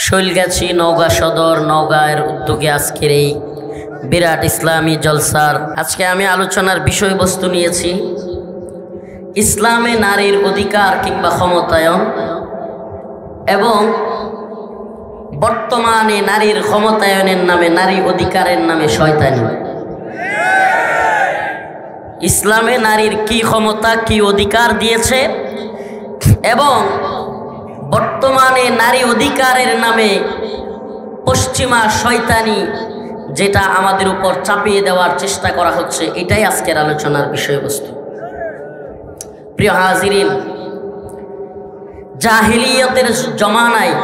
শৈলগাছি নওগাঁ সদর নওগাঁর উদ্যোগে আজকের এই বিরাট ইসলামী জলসার আজকে আমি আলোচনার বিষয়বস্তু নিয়েছি ইসলামে নারীর অধিকার কিংবা ক্ষমতায়ন এবং বর্তমানে নারীর ক্ষমতায়নের নামে নারী অধিকারের নামে শয়তানি। ইসলামে নারীর কি ক্ষমতা কি অধিকার দিয়েছে এবং বর্তমানে নারী অধিকারের নামে পশ্চিমা শয়তানি যেটা আমাদের উপর চাপিয়ে দেওয়ার চেষ্টা করা হচ্ছে, এটাই আজকের আলোচনার বিষয়বস্তু। প্রিয় হাজিরিন, জাহিলিয়তের জমানায়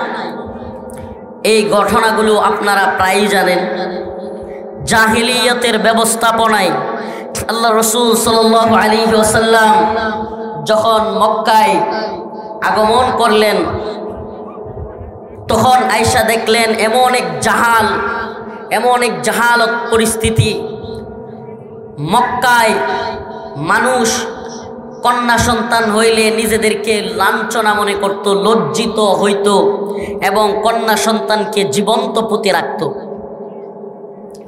এই ঘটনাগুলো আপনারা প্রায়ই জানেন। জাহিলিয়তের ব্যবস্থাপনায় আল্লাহ রসুল সাল্লাল্লাহু আলাইহি ওয়াসাল্লাম যখন মক্কায় আগমন করলেন, তখন আয়েশা দেখলেন এমন এক জাহালত পরিস্থিতি। মক্কায় মানুষ কন্যা সন্তান হইলে নিজেদেরকে লাঞ্ছনা মনে করত, লজ্জিত হইত এবং কন্যা সন্তানকে জীবন্ত পুঁতে রাখত।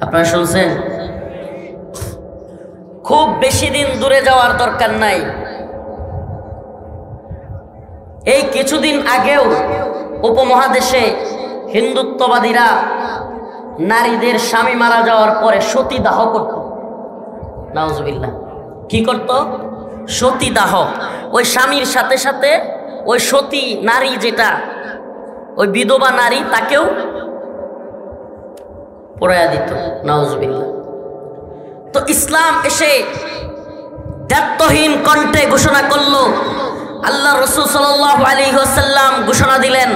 আপনারা শুনছেন? খুব বেশি দিন দূরে যাওয়ার দরকার নাই, এই কিছুদিন আগেও উপমহাদেশে হিন্দুত্ববাদীরা নারীদের স্বামী মারা যাওয়ার পরে সতীদাহ করত। নাউজুবিল্লাহ। কি করত? সতীদাহ। ওই স্বামীর সাথে সাথে ওই সতী নারী, যেটা ওই বিধবা নারী, তাকেও পোড়ায়া দিত। নাউজুবিল্লাহ। তো ইসলাম এসে দায়িত্বহীন কণ্ঠে ঘোষণা করলো, আল্লাহ রাসূল সাল্লাল্লাহু আলাইহি ওয়াসাল্লাম ঘোষণা দিলেন,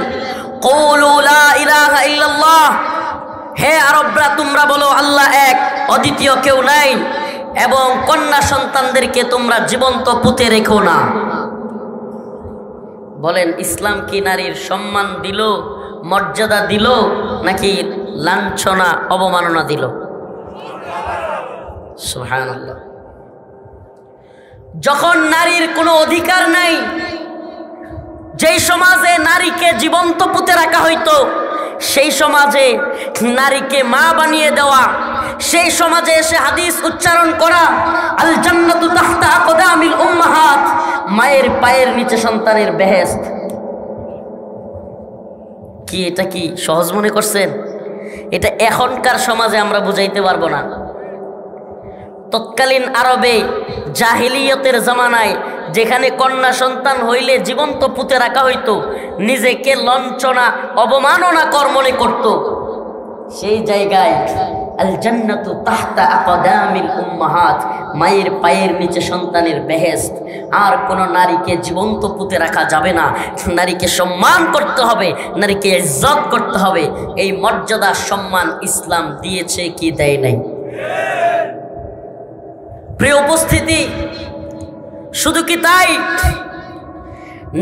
ক্বালু লা ইলাহা ইল্লাল্লাহ, হে আরবরা তোমরা বলো আল্লাহ এক, অদ্বিতীয় কেউ নাই, এবং কন্যা সন্তানদেরকে তোমরা জীবন্ত পুঁতে রেখো না। বলেন, ইসলাম কি নারীর সম্মান দিল, মর্যাদা দিল, নাকি লাঞ্ছনা অবমাননা দিল? সুবহানাল্লাহ। যখন নারীর কোনো অধিকার নাই, যেই সমাজে নারীকে জীবন্ত পুঁতে রাখা হইতো, সেই সমাজে নারীকে মা বানিয়ে দেওয়া, সেই সমাজে এসে হাদিস উচ্চারণ করা, আল জান্নাতু তাহতা আকদামিল উম্মাহাত, মায়ের পায়ের নিচে সন্তানের বেহেশত। কি এটা কি সহজ মনে করছেন? এটা এখনকার সমাজে আমরা বুঝাইতে পারবো না। তৎকালীন আরবে জাহিলিয়তের জামানায় যেখানে কন্যা সন্তান হইলে জীবন্ত পুঁতে রাখা হইতো, নিজেকে লাঞ্ছনা অবমাননা কর মনে করত, সেই জায়গায় আল জান্নাতু তাহতা আকদামিল উম্মাহাত, মায়ের পায়ের নিচে সন্তানের বেহেশত। আর কোন নারীকে জীবন্ত পুঁতে রাখা যাবে না, নারীকে সম্মান করতে হবে, নারীকে ইজ্জত করতে হবে। এই মর্যাদা সম্মান ইসলাম দিয়েছে কি দেয় নাই? প্রিয় উপস্থিতি, শুধু কি তাই,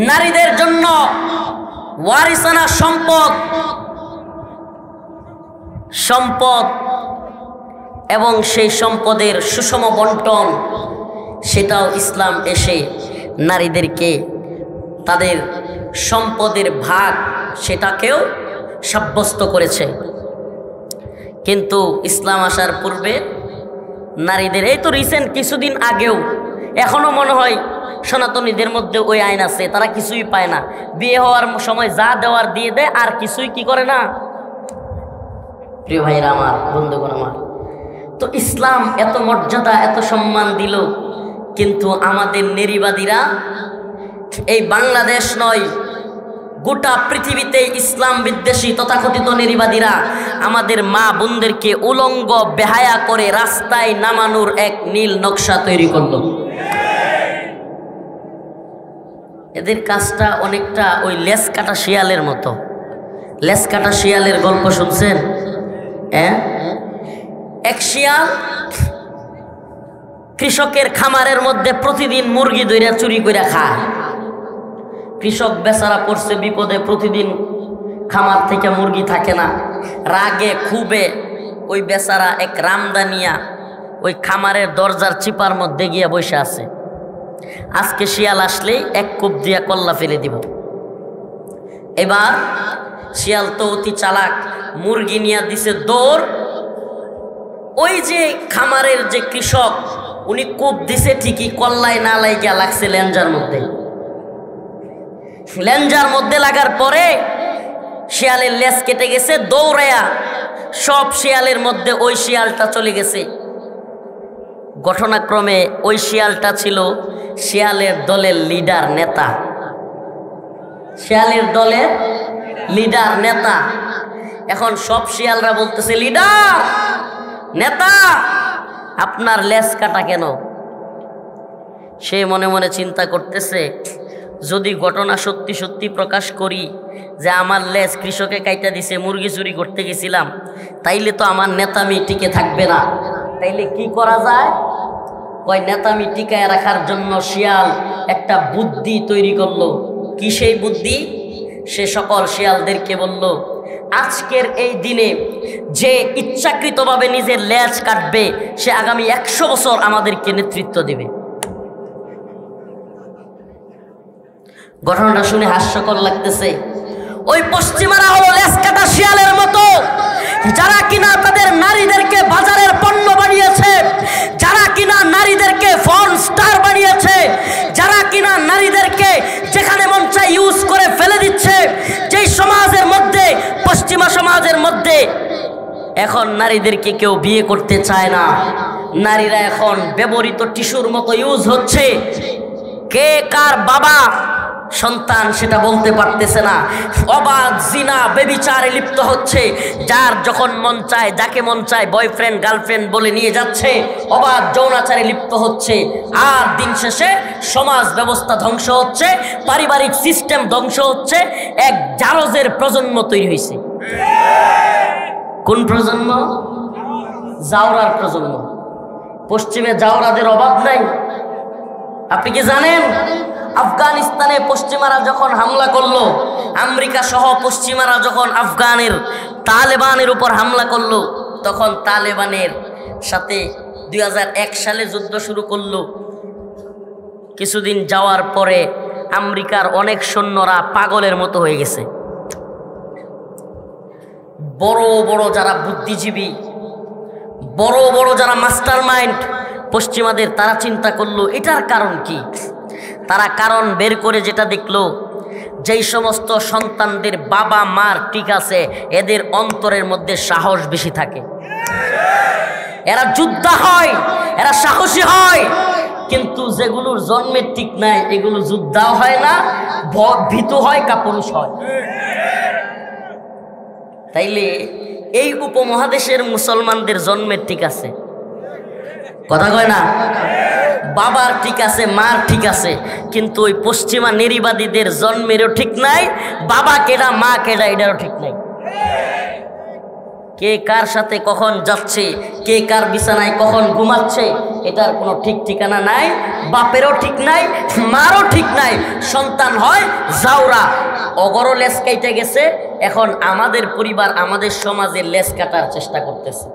নারীদের জন্য ওয়ারিসানা সম্পদ এবং সেই সম্পদের সুষম বন্টন, সেটাও ইসলাম এসে নারীদেরকে তাদের সম্পদের ভাগ সেটাকেও সাব্যস্ত করেছে। কিন্তু ইসলাম আসার পূর্বে নারীদের, এই তো রিসেন্ট কিছুদিন আগেও, এখনো মনে হয় সনাতনীদের মধ্যে ওই আইন আছে, তারা কিছুই পায় না, বিয়ে হওয়ার সময় যা দেওয়ার দিয়ে দেয়, আর কিছুই কি করে না। প্রিয় ভাইরা আমার, বন্ধুগণ আমার, তো ইসলাম এত মর্যাদা এত সম্মান দিল, কিন্তু আমাদের নারীবাদীরা, এই বাংলাদেশ নয় গোটা পৃথিবীতে ইসলাম বিদ্বেষী তথাকথিত নারীবাদীরা আমাদের মা বোনদেরকে উলঙ্গ বেহায়া করে রাস্তায় নামানোর এক নীল নকশা তৈরি করলো। এদের কাজটা অনেকটা ওই লেস কাটা শিয়ালের মতো। লেস কাটা শিয়ালের গল্প শুনছেন? এক শিয়াল কৃষকের খামারের মধ্যে প্রতিদিন মুরগি ধইরা চুরি করে খায়। কৃষক বেচারা পড়ছে বিপদে, প্রতিদিন খামার থেকে মুরগি থাকে না, রাগে খুবে ওই বেচারা এক রামদানিয়া ওই খামারের দরজার চিপার মধ্যে গিয়া বসে আছে। আজকে শিয়াল আসলেই এক কূপ দিয়া কল্লা ফেলে দিব। এবার শিয়াল তো অতি চালাক, মুরগি নিয়ে দিছে দৌড়। ওই যে খামারের যে কৃষক, উনি কূপ দিছে ঠিকই, কল্লায় না লাগিয়া লাগছে লেঞ্জার মধ্যে। লেঞ্জার মধ্যে লাগার পরে শিয়ালের লেজ কেটে গেছে, দৌড়ায়া সব শিয়ালের মধ্যে ওই শিয়ালটা চলে গেছে। ঘটনাক্রমে ওই শিয়ালটা ছিল শিয়ালের দলের লিডার, নেতা। শিয়ালের দলের লিডার, নেতা। এখন সব শিয়ালরা বলতেছে, লিডার, নেতা, আপনার লেজ কাটা কেন? সে মনে মনে চিন্তা করতেছে, যদি ঘটনা সত্যি সত্যি প্রকাশ করি যে আমার লেজ কৃষকে কাইটা দিছে, মুরগি চুরি করতে গেছিলাম, তাইলে তো আমার নেতামি টিকে থাকবে না। তাইলে কি করা যায়? কয় নেতামি টিকায় রাখার জন্য শিয়াল একটা বুদ্ধি তৈরি করলো। কি সেই বুদ্ধি? সে সকল শিয়ালদেরকে বলল, আজকের এই দিনে যে ইচ্ছাকৃতভাবে নিজের লেজ কাটবে, সে আগামী 100 বছর আমাদেরকে নেতৃত্ব দিবে। ঘটনাটা শুনে হাস্যকর লাগতেছে। ওই পশ্চিমারা হলো লেজ কাটা শিয়ালের মতো, যারা কিনা তাদের নারীদেরকে বাজারের পণ্য বানিয়েছে, যারা কিনা নারীদেরকে ফোন স্টার বানিয়েছে, যারা কিনা নারীদেরকে যেখানে মন চায় ইউজ করে ফেলে দিচ্ছে। যেই সমাজের মধ্যে, পশ্চিমা সমাজের মধ্যে এখন নারীদেরকে কেউ বিয়ে করতে চায় না, নারীরা এখন ব্যবহৃত টিস্যুর মতো ইউজ হচ্ছে। কে কার বাবা সন্তান সেটা বলতে পারতেছে না। অবাধ জিনা বেবিচারে লিপ্ত হচ্ছে। যার যখন মন চায়, যাকে মন চায় বয়ফ্রেন্ড গার্লফ্রেন্ড বলে নিয়ে যাচ্ছে, অবাধ যৌনাচারে লিপ্ত হচ্ছে। আর দিন শেষে সমাজ ব্যবস্থা ধ্বংস হচ্ছে, পারিবারিক সিস্টেম ধ্বংস হচ্ছে। এক জারজের প্রজন্ম তৈরি হয়েছে। কোন প্রজন্ম? জাওরার প্রজন্ম। পশ্চিমে জাওরাদের অভাব নাই। আপনি কি জানেন, আফগানিস্তানে পশ্চিমারা যখন হামলা করলো, আমেরিকা সহ পশ্চিমারা যখন আফগানের তালেবানের উপর হামলা করলো, তখন তালেবানের সাথে 2001 সালে যুদ্ধ শুরু করলো। কিছুদিন যাওয়ার পরে আমেরিকার অনেক সৈন্যরা পাগলের মতো হয়ে গেছে। বড় বড় যারা বুদ্ধিজীবী, বড় বড় যারা মাস্টার মাইন্ড পশ্চিমাদের, তারা চিন্তা করলো এটার কারণ কি। তারা কারণ বের করে যেটা দেখলো, যেই সমস্ত সন্তানদের বাবা মার ঠিক আছে, এদের অন্তরের মধ্যে সাহস বেশি থাকে, এরা যোদ্ধা হয়, এরা সাহসী হয়। কিন্তু যেগুলোর জন্মের ঠিক নাই, এগুলো যোদ্ধাও হয় না, ভীতু হয়, কাপুরুষ হয়। তাইলে এই উপমহাদেশের মুসলমানদের জন্মের ঠিক আছে, কথা কয় না, বাবার ঠিক আছে, মার ঠিক আছে, কিন্তু ওই পশ্চিমা নারীবাদীদের জন্মেরও ঠিক নাই, বাবা কেডা মা কেডা এটারও ঠিক নাই। কে কার সাথে কখন যাচ্ছে, কে কার বিছানায় কখন ঘুমাচ্ছে, এটার কোনো ঠিক ঠিকানা নাই। বাপেরও ঠিক নাই, মারও ঠিক নাই। সন্তান হয় জাউরা, অগরও লেজ কাইটে গেছে। এখন আমাদের পরিবার, আমাদের সমাজে লেজ কাটার চেষ্টা করতেছে।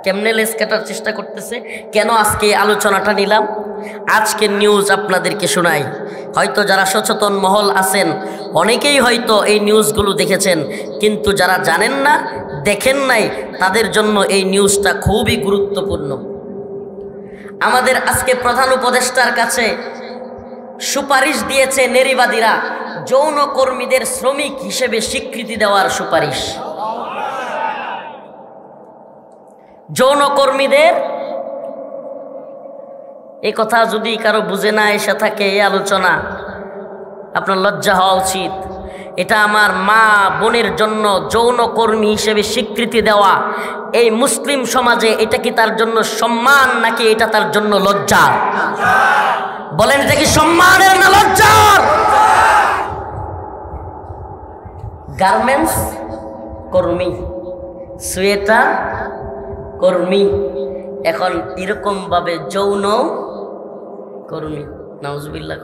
কেমনে লেজ কাটার চেষ্টা করতেছে? কেন আজকে আলোচনাটা নিলাম? আজকের নিউজ আপনাদেরকে শোনাই। হয়তো যারা সচেতন মহল আছেন, অনেকেই হয়তো এই নিউজগুলো দেখেছেন, কিন্তু যারা জানেন না, দেখেন নাই, তাদের জন্য এই নিউজটা খুবই গুরুত্বপূর্ণ। আমাদের আজকে প্রধান উপদেষ্টার কাছে সুপারিশ দিয়েছে নারীবাদীরা, যৌনকর্মীদের শ্রমিক হিসেবে স্বীকৃতি দেওয়ার সুপারিশ। যৌনকর্মীদের, এই কথা যদি কারো বুঝে না এসে থাকে এই আলোচনা, আপনার লজ্জা হওয়া উচিত। এটা আমার মা বোনের জন্য যৌনকর্মী হিসেবে স্বীকৃতি দেওয়া এই মুসলিম সমাজে, এটা কি তার জন্য সম্মান নাকি এটা তার জন্য লজ্জা? বলেন, এটা কি সম্মানের না লজ্জার? গার্মেন্টস কর্মী, সোয়েটার কর্মী, এখন এরকম ভাবে যৌন কর্মী, নাউজুবিল্লাহ।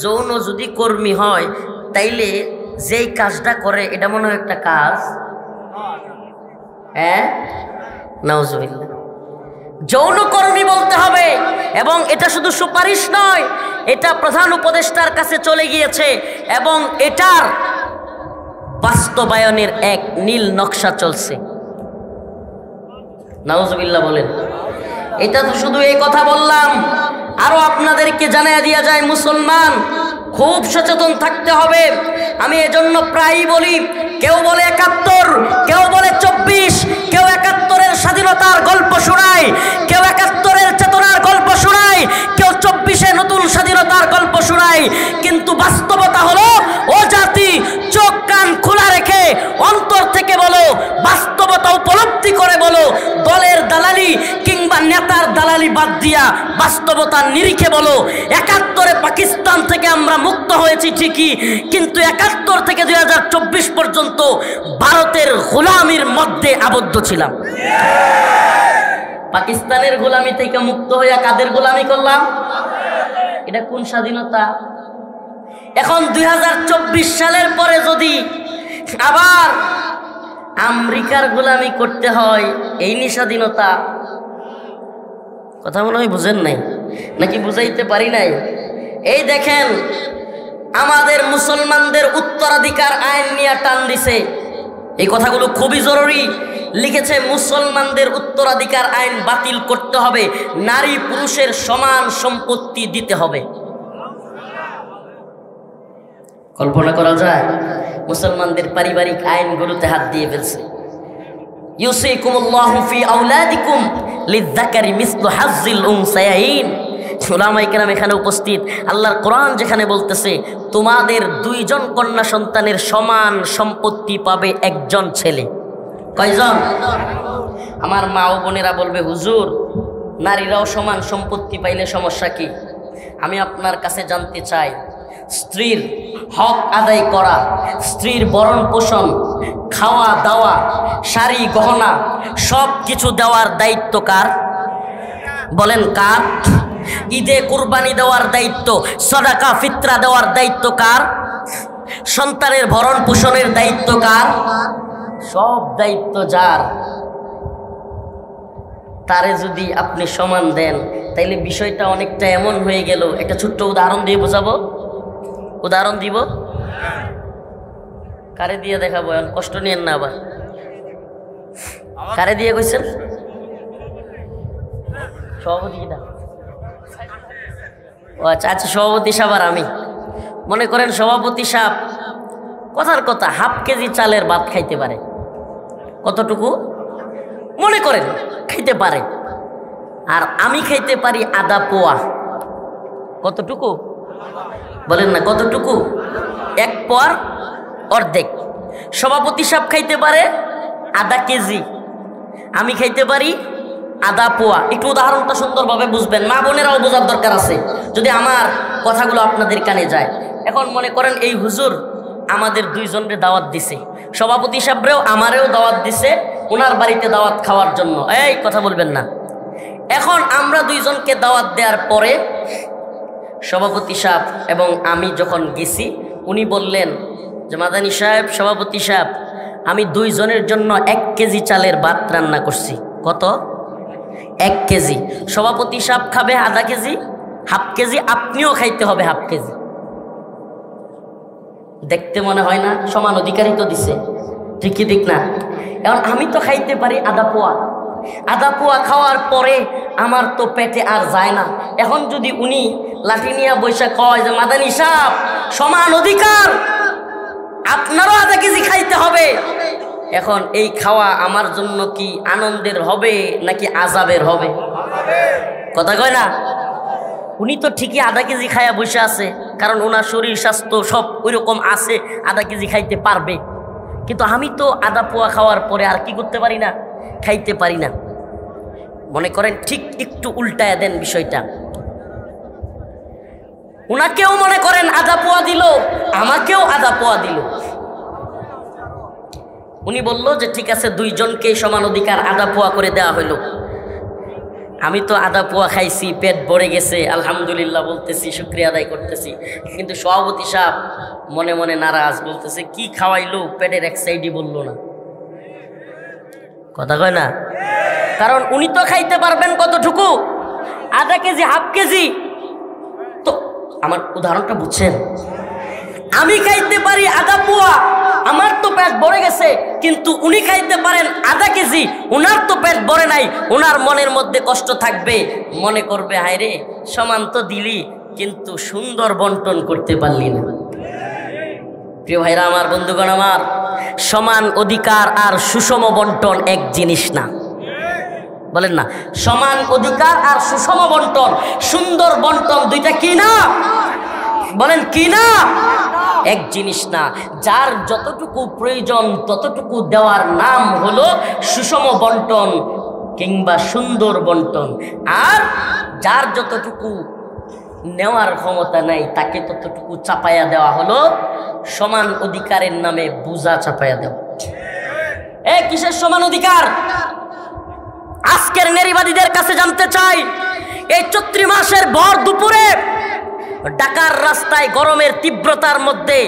যৌন যদি কর্মী হয়, তাইলে যেই কাজটা করে এটা মনে হয় একটা কাজ, হ্যাঁ, নাউজুবিল্লাহ। যৌনকর্মী বলতে হবে। এবং এটা শুধু সুপারিশ নয়, এটা প্রধান উপদেষ্টার কাছে চলে গিয়েছে এবং এটার বাস্তবায়নের এক নীল নকশা চলছে। নাউজুবিল্লাহ বলেন। এটা তো শুধু এই কথা বললাম, আরো আপনাদেরকে জানিয়ে দেওয়া যায়, মুসলমান খুব সচেতন থাকতে হবে। আমি এজন্য প্রায়ই বলি, কেউ বলে ৭১, কেউ বলে ২৪, কেউ ৭১-এর স্বাধীনতার গল্প শোনায়, কেউ ৭১-এর চেতনার গল্প শোনায়, কেউ ২৪-এ নতুন স্বাধীনতার গল্প শোনায়। কিন্তু বাস্তবতা হলো, ও জাতি, চোখ কান খোলা রেখে অন্তর থেকে বলো, বাস্তবতা উপলব্ধি করে বলো, দলের দালালি কিংবা নেতার দালালি বাদ দিয়া বাস্তবতার নিরিখে বলো, ৭১-এ পাকিস্তান থেকে আমরা মুক্ত হয়েছি ঠিকই, কিন্তু ৭১ থেকে ২০২৪ পর্যন্ত ভারতের গোলামির মধ্যে আবদ্ধ ছিলাম। পাকিস্তানের গোলামি থেকে মুক্ত হইয়া কাদের গোলামি করলাম? এটা কোন স্বাধীনতা? এখন ২০২৪ সালের পরে যদি আবার আমেরিকার গোলামি করতে হয়, এই নি স্বাধীনতা? কথা মনে হয় বুঝেন নাই, নাকি বুঝাইতে পারি নাই? এই দেখেন, আমাদের মুসলমানদের উত্তরাধিকার আইন নিয়ে টান দিছে। এই কথাগুলো খুবই জরুরি। লিখেছে, মুসলমানদের উত্তরাধিকার আইন বাতিল করতে হবে, নারী পুরুষের সমান সম্পত্তি দিতে হবে। কল্পনা করা যায়? মুসলমানদের পারিবারিক আইনগুলোতে হাত দিয়ে ফেলছে। ইউসিকুমুল্লাহু ফি আওলাদিকুম লিযযাকারি মিসলু হাজ্জিল উনসায়াইন। উলামায়ে কেরাম এখানে উপস্থিত, আল্লাহর কোরআন যেখানে বলতেছে তোমাদের 2 জন কন্যা সন্তানের সমান সম্পত্তি পাবে একজন ছেলে। কয়জন? আমার মা ও বোনেরা বলবে, হুজুর নারীরাও সমান সম্পত্তি পাইলে সমস্যা কি? আমি আপনার কাছে জানতে চাই, স্ত্রীর হক আদায় করা, স্ত্রীর ভরণ পোষণ, খাওয়া দাওয়া, শাড়ি গহনা সব কিছু দেওয়ার দায়িত্ব কার? বলেন কার? ঈদে কুরবানি দেওয়ার দায়িত্ব, সদাকা ফিতরা দেওয়ার দায়িত্ব কার? সন্তানের ভরণ পোষণের দায়িত্ব কার? সব দায়িত্ব যার। তারে যদি আপনি সমান দেন, তাইলে বিষয়টা অনেকটা এমন হয়ে গেল। একটা ছোট্ট উদাহরণ দিয়ে বোঝাবো। উদাহরণ দিব? কারে দিয়ে দেখাবো? এখন কষ্ট নিয়েন না আবার। কারে দিয়ে কইছেন? সভাপতি কিনা? ও আচ্ছা আচ্ছা, সভাপতি সাহেব আর আমি। মনে করেন সভাপতি সাহেব কথার কথা হাফ কেজি চালের ভাত খাইতে পারে। কতটুকু? মনে করেন খাইতে পারে। আর আমি খাইতে পারি আধা পোয়া। কতটুকু? বলেন না কতটুকু? 1 পোয়ার অর্ধেক। সভাপতি সাহেব খাইতে পারে আধা কেজি, আমি খাইতে পারি আধা পোয়া। একটু উদাহরণটা সুন্দরভাবে বুঝবেন, মা বোনেরাও বোঝার দরকার আছে যদি আমার কথাগুলো আপনাদের কানে যায়। এখন মনে করেন এই হুজুর আমাদের 2 জনের দাওয়াত দিছে, সভাপতি সাহেবরেও আমারেও দাওয়াত দিছে ওনার বাড়িতে দাওয়াত খাওয়ার জন্য। এই কথা বলবেন না। এখন আমরা 2 জনকে দাওয়াত দেওয়ার পরে সভাপতি সাহেব এবং আমি যখন গেছি, উনি বললেন যে মাদানী সাহেব, সভাপতি সাহেব, আমি 2 জনের জন্য 1 কেজি চালের ভাত রান্না করছি। কত? 1 কেজি। সভাপতি সাহেব খাবে আধা কেজি, হাফ কেজি আপনিও খাইতে হবে হাফ কেজি। দেখতে মনে হয় না সমান অধিকারই তো দিছে? ঠিকই ঠিক না? এখন আমি তো খাইতে পারি আধা পোয়া। আধা পোয়া খাওয়ার পরে আমার তো পেটে আর যায় না। এখন যদি উনি লাঠি নিয়ে বৈশাখ কয় যে মাদানী সাহেব সমান অধিকার, আপনারও আধা কেজি খাইতে হবে, এখন এই খাওয়া আমার জন্য কি আনন্দের হবে নাকি আযাবের হবে? কথা কয় না? উনি তো ঠিকই আধা কেজি খাইয়া বসে আছে, কারণ ওনার শরীর স্বাস্থ্য সব ওইরকম আছে, আধা কেজি খাইতে পারবে। কিন্তু আমি তো আধা পোয়া খাওয়ার পরে আর কি করতে পারি না? খাইতে পারি না। মনে করেন ঠিক একটু উল্টায় দেন বিষয়টা। ওনাকেও মনে করেন আধা পোয়া দিল, আমাকেও আধা পোয়া দিল। উনি বলল যে ঠিক আছে 2 জনকেই সমান অধিকার, আধা পোয়া করে দেওয়া হইল। আমি তো আধা পোয়া খাইছি, পেট ভরে গেছে, আলহামদুলিল্লাহ বলতেছি, শুকরিয়া আদায় করতেছি। কিন্তু সভাপতি সাহেব মনে মনে নারাজ, বলতেছে কি খাওয়াইলো, পেটের এক সাইডই বললো না। কথা কয় না? কারণ উনি তো খাইতে পারবেন কতটুকু, আধা কেজি, হাফ কেজি। তো আমার উদাহরণটা বুঝছেন? আমি খাইতে পারি আধা পোয়া, আমার তো পেট ভরে গেছে, কিন্তু উনি খাইতে পারেন আধা কেজি, উনার তো পেট ভরে নাই। উনার মনের মধ্যে কষ্ট থাকবে, মনে করবে হায় রে, সমান তো দিলি কিন্তু সুন্দর বন্টন করতে পারলি না। প্রিয় ভাইরা আমার, বন্ধুগণ আমার, সমান অধিকার আর সুষম বন্টন এক জিনিস না। বলেন না, সমান অধিকার আর সুষম বন্টন, সুন্দর বন্টন দুইটা কি না? বলেন কি না? এক জিনিস না। যার যতটুকু প্রয়োজন ততটুকু দেওয়ার নাম হলো সুষম বন্টন কিংবা সুন্দর বন্টন, আর যার যতটুকু নেওয়ার ক্ষমতা নাই তাকে ততটুকু চাপাইয়া দেওয়া হলো সমান অধিকারের নামে বোঝা চাপাইয়া দেওয়া। কিসের সমান অধিকার? আজকের নারীবাদীদের কাছে জানতে চাই, এই চৈত্র মাসের ভর দুপুরে ঢাকার রাস্তায় গরমের তীব্রতার মধ্যে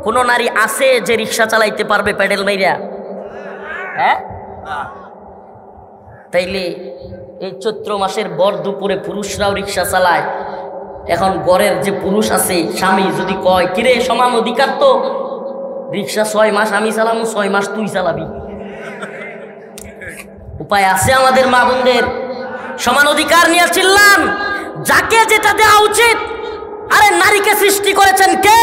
কোন নারী আছে যে রিক্সা চালাইতে পারবে প্যাডেল মাইরা? হ্যাঁ, তাইলে এই চৈত্র মাসের ভর দুপুরে পুরুষরাও রিক্সা চালায়। এখন ঘরের যে পুরুষ আছে, স্বামী যদি কয় কিরে সমান অধিকার তো, রিক্সা 6 মাস আমি চালামু, 6 মাস তুই চালাবি, উপায় আছে আমাদের মা বোনদের? সমান অধিকার নিয়ে চিল্লান, যাকে যেটা দেওয়া উচিত। আরে নারীকে সৃষ্টি করেছেন কে?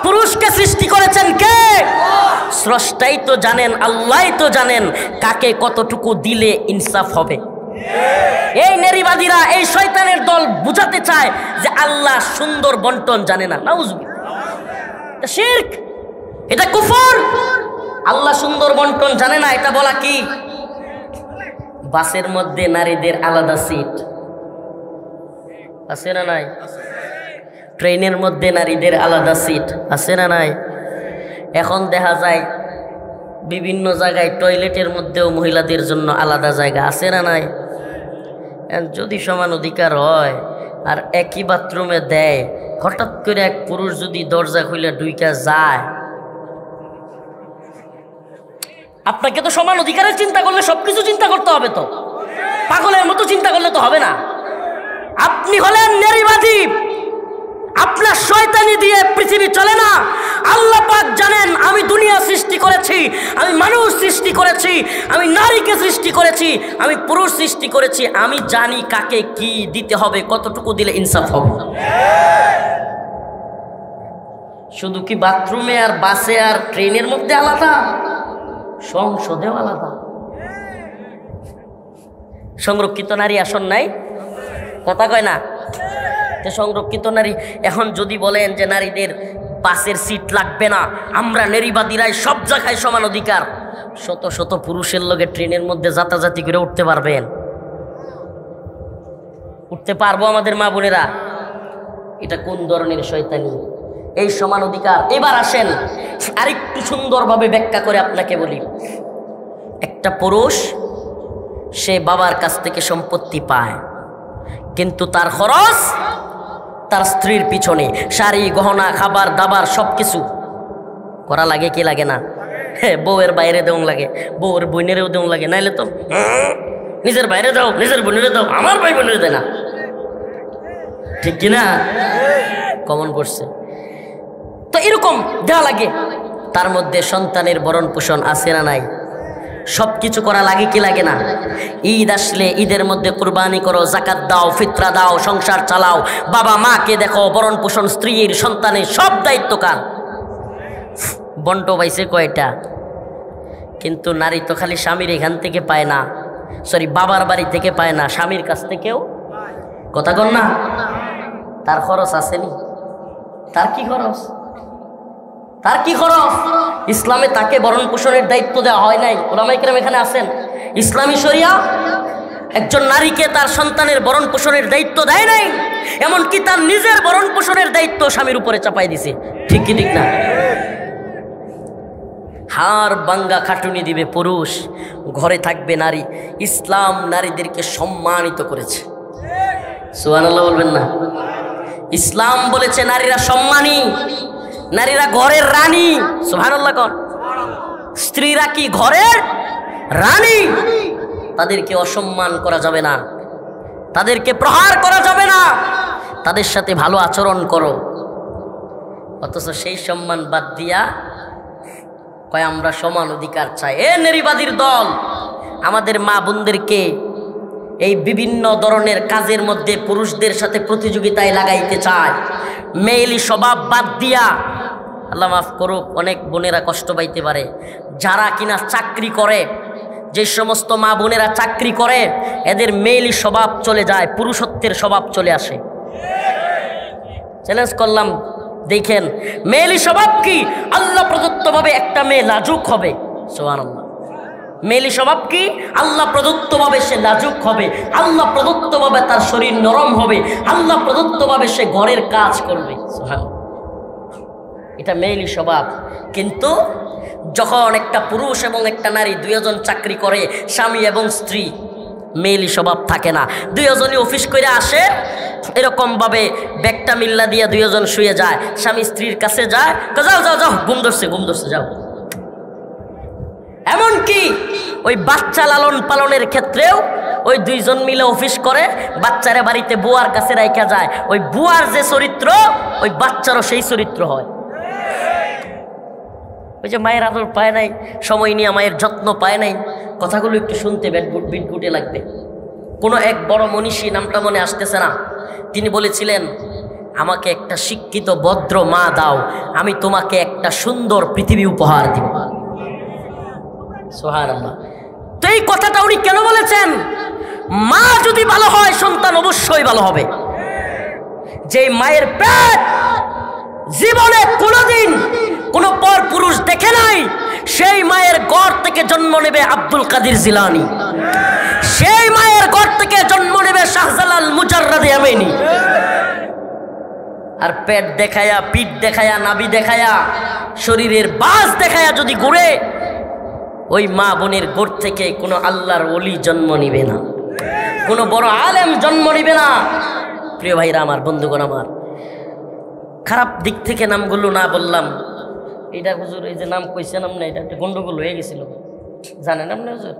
পুরুষকে সৃষ্টি করেছেন কে? স্রষ্টাই তো জানেন, আল্লাহই তো জানেন কাকে কতটুকু দিলে ইনসাফ হবে। এই নারীবাদীরা, এই শয়তানের দল বুঝাতে চায় যে আল্লাহ সুন্দর বন্টন জানে না। নাউজুবিল্লাহ, এটা শিরক, এটা কুফর। আল্লাহ সুন্দর বন্টন জানে না, এটা বলা কি? বাসের মধ্যে নারীদের আলাদা সিট আছে না নাই? ট্রেনের মধ্যে নারীদের আলাদা সিট আছে না নাই? এখন দেখা যায় বিভিন্ন জায়গায় টয়লেটের মধ্যেও মহিলাদের জন্য আলাদা জায়গা আছে না নাই? যদি সমান অধিকার হয় আর একই বাথরুমে দেয়, হঠাৎ করে এক পুরুষ যদি দরজা খুলে ঢুইকা যায়, আপনাকে তো সমান অধিকারের চিন্তা করলে সবকিছু চিন্তা করতে হবে। তো পাগলের মতো চিন্তা করলে তো হবে না। আপনি হলেন নারীবাদী, আপনার শয়তানি দিয়ে পৃথিবী চলে না। আল্লাহ পাক জানেন আমি দুনিয়া সৃষ্টি করেছি, আমি মানুষ সৃষ্টি করেছি, আমি নারীকে সৃষ্টি করেছি, আমি পুরুষ সৃষ্টি করেছি। আমি জানি কাকে কি দিতে হবে, কতটুকু দিলে ইনসাফ হবে। শুধু কি বাথরুমে আর বাসে আর ট্রেনের মধ্যে আলাদা, সংসদেও আলাদা। সংরক্ষিত নারী আসন নাই, কথা কয় না? সংরক্ষিত নারী, এখন যদি বলেন যে নারীদের বাসের সিট লাগবে না, আমরা নারীবাদীরাই সব জায়গায় সমান অধিকার, শত শত পুরুষের লগে ট্রেনের মধ্যে যাতাযাতি করে উঠতে পারবেন? উঠতে পারবো আমাদের মা বোনেরা? এটা কোন ধরনের শয়তানি? এই সমান অধিকার। এবার আসেন আরেকটু সুন্দরভাবে ব্যাখ্যা করে আপনাকে বলি। একটা পুরুষ সে বাবার কাছ থেকে সম্পত্তি পায়, কিন্তু তার খরচ তার স্ত্রীর পিছনে, শাড়ি গহনা খাবার দাবার সবকিছু করা লাগে কি লাগে না? হ্যাঁ, বউয়ের বাইরে দেওয়া লাগে, বউয়ের বোনেরও দেওয়া লাগে, নাইলে তো নিজের বাইরে দাও, নিজের বোনেরে দাও, আমার ভাই বোনের দেয় না, ঠিক কিনা? কমন করছে তো, এরকম দেওয়া লাগে। তার মধ্যে সন্তানের ভরণ পোষণ আছে না নাই? সবকিছু করা লাগে কি লাগে না? ঈদ আসলে ঈদের মধ্যে কুরবানি করো, যাকাত দাও, ফিতরা দাও, সংসার চালাও, বাবা মাকে দেখো, ভরণ পোষণ, স্ত্রীর সন্তানের সব দায়িত্ব কার? বন্ট পাইছে কয়টা? কিন্তু নারী তো খালি স্বামীর এখান থেকে পায় না, সরি বাবার বাড়ি থেকে পায় না, স্বামীর কাছ থেকেও। কথা কন না? তার খরচ আসেনি? তার কি খরচ? তার কি খরচ? ইসলামে তাকে ভরণ পোষণের দায়িত্ব দেওয়া হয় নাই। উলামায়ে কেরাম এখানে আছেন, ইসলামী শরিয়া একজন নারীকে তার সন্তানের ভরণ পোষণের দায়িত্ব দেয় নাই, এমনকি তার নিজের ভরণ পোষণের দায়িত্ব স্বামীর উপরে চাপাই দিছে। ঠিক কি ঠিক না? হাড় ভাঙ্গা খাটুনি দিবে পুরুষ, ঘরে থাকবে নারী। ইসলাম নারীদেরকে সম্মানিত করেছে। সুবহানাল্লাহ বলবেন না? ইসলাম বলেছে নারীরা সম্মানী, নারীরা ঘরের রানী। সুবহানাল্লাহ কর। স্ত্রীরা কি ঘরের রানী? তাদেরকে অসম্মান করা যাবে না, তাদেরকে প্রহার করা যাবে না, তাদের সাথে ভালো আচরণ করো। অথচ সেই সম্মান বাদ দিয়া কয় আমরা সমান অধিকার চাই। এ নারীবাদীর দল আমাদের মা বোনদেরকে এই বিভিন্ন ধরনের কাজের মধ্যে পুরুষদের সাথে প্রতিযোগিতায় লাগাইতে চায়। মেয়েলি স্বভাব বাদ দিয়া, আল্লাহ মাফ করুক, অনেক বোনেরা কষ্ট পাইতে পারে, যারা কিনা চাকরি করে, যে সমস্ত মা বোনেরা চাকরি করে এদের মেয়েলি স্বভাব চলে যায়, পুরুষত্বের স্বভাব চলে আসে। চ্যালেঞ্জ করলাম, দেখেন মেয়েলি স্বভাব কি? আল্লাহ প্রদত্তভাবে একটা মেয়ে লাজুক হবে। সুবহানাল্লাহ। মেয়েলি স্বভাব কি? আল্লাহ প্রদত্তভাবে সে লাজুক হবে, আল্লাহ প্রদত্তভাবে তার শরীর নরম হবে, আল্লাহ প্রদত্তভাবে সে ঘরের কাজ করবে। সুবহানাল্লাহ। এটা মেয়েলি স্বভাব। কিন্তু যখন একটা পুরুষ এবং একটা নারী দুইজন চাকরি করে, স্বামী এবং স্ত্রী, মেয়েলি স্বভাব থাকে না। দুইজনই অফিস করে আসে, এরকমভাবে ব্যাগটা মিল্লা দিয়ে দুইজন শুয়ে যায়, স্বামী স্ত্রীর কাছে যায়, যাও যাও যাও, ঘুম ধরছে যাও। এমনকি ওই বাচ্চা লালন পালনের ক্ষেত্রেও ওই দুইজন মিলে অফিস করে, বাচ্চারা বাড়িতে বুয়ার কাছে রাইখা যায়। ওই বুয়ার যে চরিত্র, ওই বাচ্চারও সেই চরিত্র হয়। ওই যে মায়ের আদর পায় নাই, সময় নিয়ে মায়ের যত্ন পায় নাই, কথাগুলো একটু শুনতে বিটগুটে লাগবে। কোনো এক বড় মনীষী, নামটা মনে আসতেছে না, তিনি বলেছিলেন, আমাকে একটা শিক্ষিত ভদ্র মা দাও, আমি তোমাকে একটা সুন্দর পৃথিবী উপহার দিব। সুবহানাল্লাহ। তো এই কথাটা উনি কেন বলেছেন? মা যদি ভালো হয় সন্তান অবশ্যই ভালো হবে। যে মায়ের পেট জীবনে কোনোদিন কোনো পর পুরুষ দেখে নাই, সেই মায়ের গড় থেকে জন্ম নেবে আব্দুল কাদের জিলানী, সেই মায়ের গড় থেকে জন্ম নেবে শাহজালাল মুজাররাদে আমিনী। আর পেট দেখায়া, পিঠ দেখায়া, নাভি দেখায়া, শরীরের বাস দেখায়া যদি ঘুরে, ওই মা বোনের গোড় থেকে কোনো আল্লাহর ওলি জন্ম নিবে না, কোনো বড় আলেম জন্ম নিবে না। প্রিয় ভাইরা আমার, বন্ধুগণ আমার, খারাপ দিক থেকে নামগুলো না বললাম, এটা হুজুর এই যে নাম কইছেন আপনি, এটা একটা গন্ডগোল হয়ে গেছিল, জানেন আপনি হুজুর?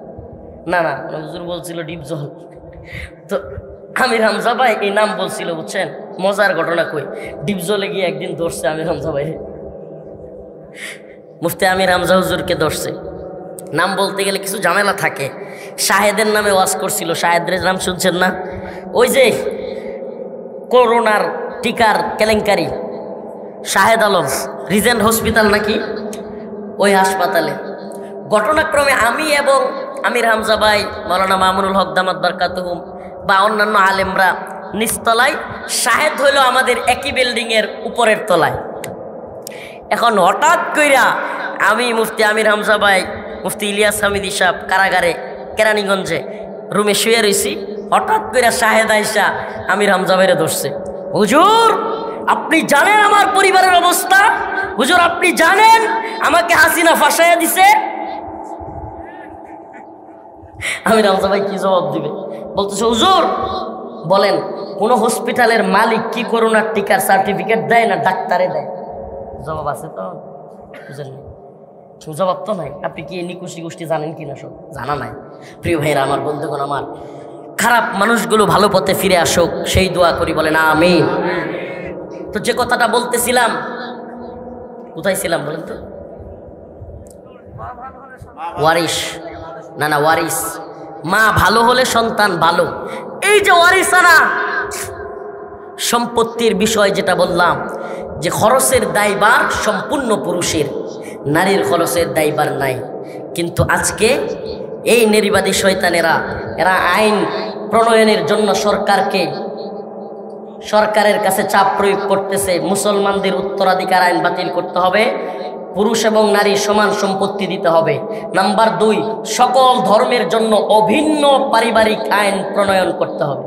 না হুজুর বলছিল ডিপজল। তো আমির হামজা ভাই এই নাম বলছিল, বুঝছেন? মজার ঘটনা কই, ডিপজলে গিয়ে একদিন ধরছে আমির হামজা ভাই, মুফতি আমির হামজা হুজুরকে ধরছে। নাম বলতে গেলে কিছু ঝামেলা থাকে। শাহেদের নামে ওয়াজ করছিল, শাহেদের নাম শুনছেন না? ওই যে করোনার টিকার কেলেঙ্কারি, শাহেদ আলম রিজেন্ট হসপিটাল নাকি, ওই হাসপাতালে ঘটনাক্রমে আমি এবং আমির হামজা ভাই, মাওলানা মামুনুল হক দামাত বারকাতুহুম বা অন্যান্য আলেমরা নিচতলায়, শাহেদ হইল আমাদের একই বিল্ডিংয়ের উপরের তলায়। এখন হঠাৎ কইরা আমি, মুফতি আমির হামজা ভাই, মুফতি ইলিয়াস হামিদি সাহেব কারাগারে কেরানীগঞ্জে রুমে শুয়ে রয়েছি, হঠাৎ কইরা শাহেদ আইসা আমির হামজা ভাইরে ধরছে। হুজুর আপনি জানেন আমার পরিবারের অবস্থা? হুজুর আপনি জানেন আমাকে হাসিনা ফাঁসাইয়া দিছে? আমির হামজা ভাই কি জবাব দিবে? বলতেছে, হুজুর বলেন কোন হসপিটালের মালিক কি করোনার টিকার সার্টিফিকেট দেয় না ডাক্তারে দেয়? জবাব আছে তো? বুঝলেন? জবাব তো নাই। আপনি কি নিকুশি গোষ্ঠী জানেন কিনা? সব জানা নাই। প্রিয় ভাইরা আমার, বন্ধুগণ আমার, খারাপ মানুষগুলো ভালো পথে ফিরে আসুক সেই দোয়া করি, বলেন আমিন। তো যে কথাটা বলতেছিলাম, কোথায় ছিলাম বলেন তো? ওয়ারিস না ওয়ারিস, মা ভালো হলে সন্তান ভালো। এই যে ওয়ারিসানা সম্পত্তির বিষয় যেটা বললাম, যে খরচের দায়ভার সম্পূর্ণ পুরুষের, নারীর খরচের দায়ভার নাই। কিন্তু আজকে এই নারীবাদী শয়তানেরা, এরা আইন প্রণয়নের জন্য সরকারের কাছে চাপ প্রয়োগ করতেছে, মুসলমানদের উত্তরাধিকার আইন বাতিল করতে হবে, পুরুষ এবং নারী সমান সম্পত্তি দিতে হবে। নাম্বার 2, সকল ধর্মের জন্য অভিন্ন পারিবারিক আইন প্রণয়ন করতে হবে।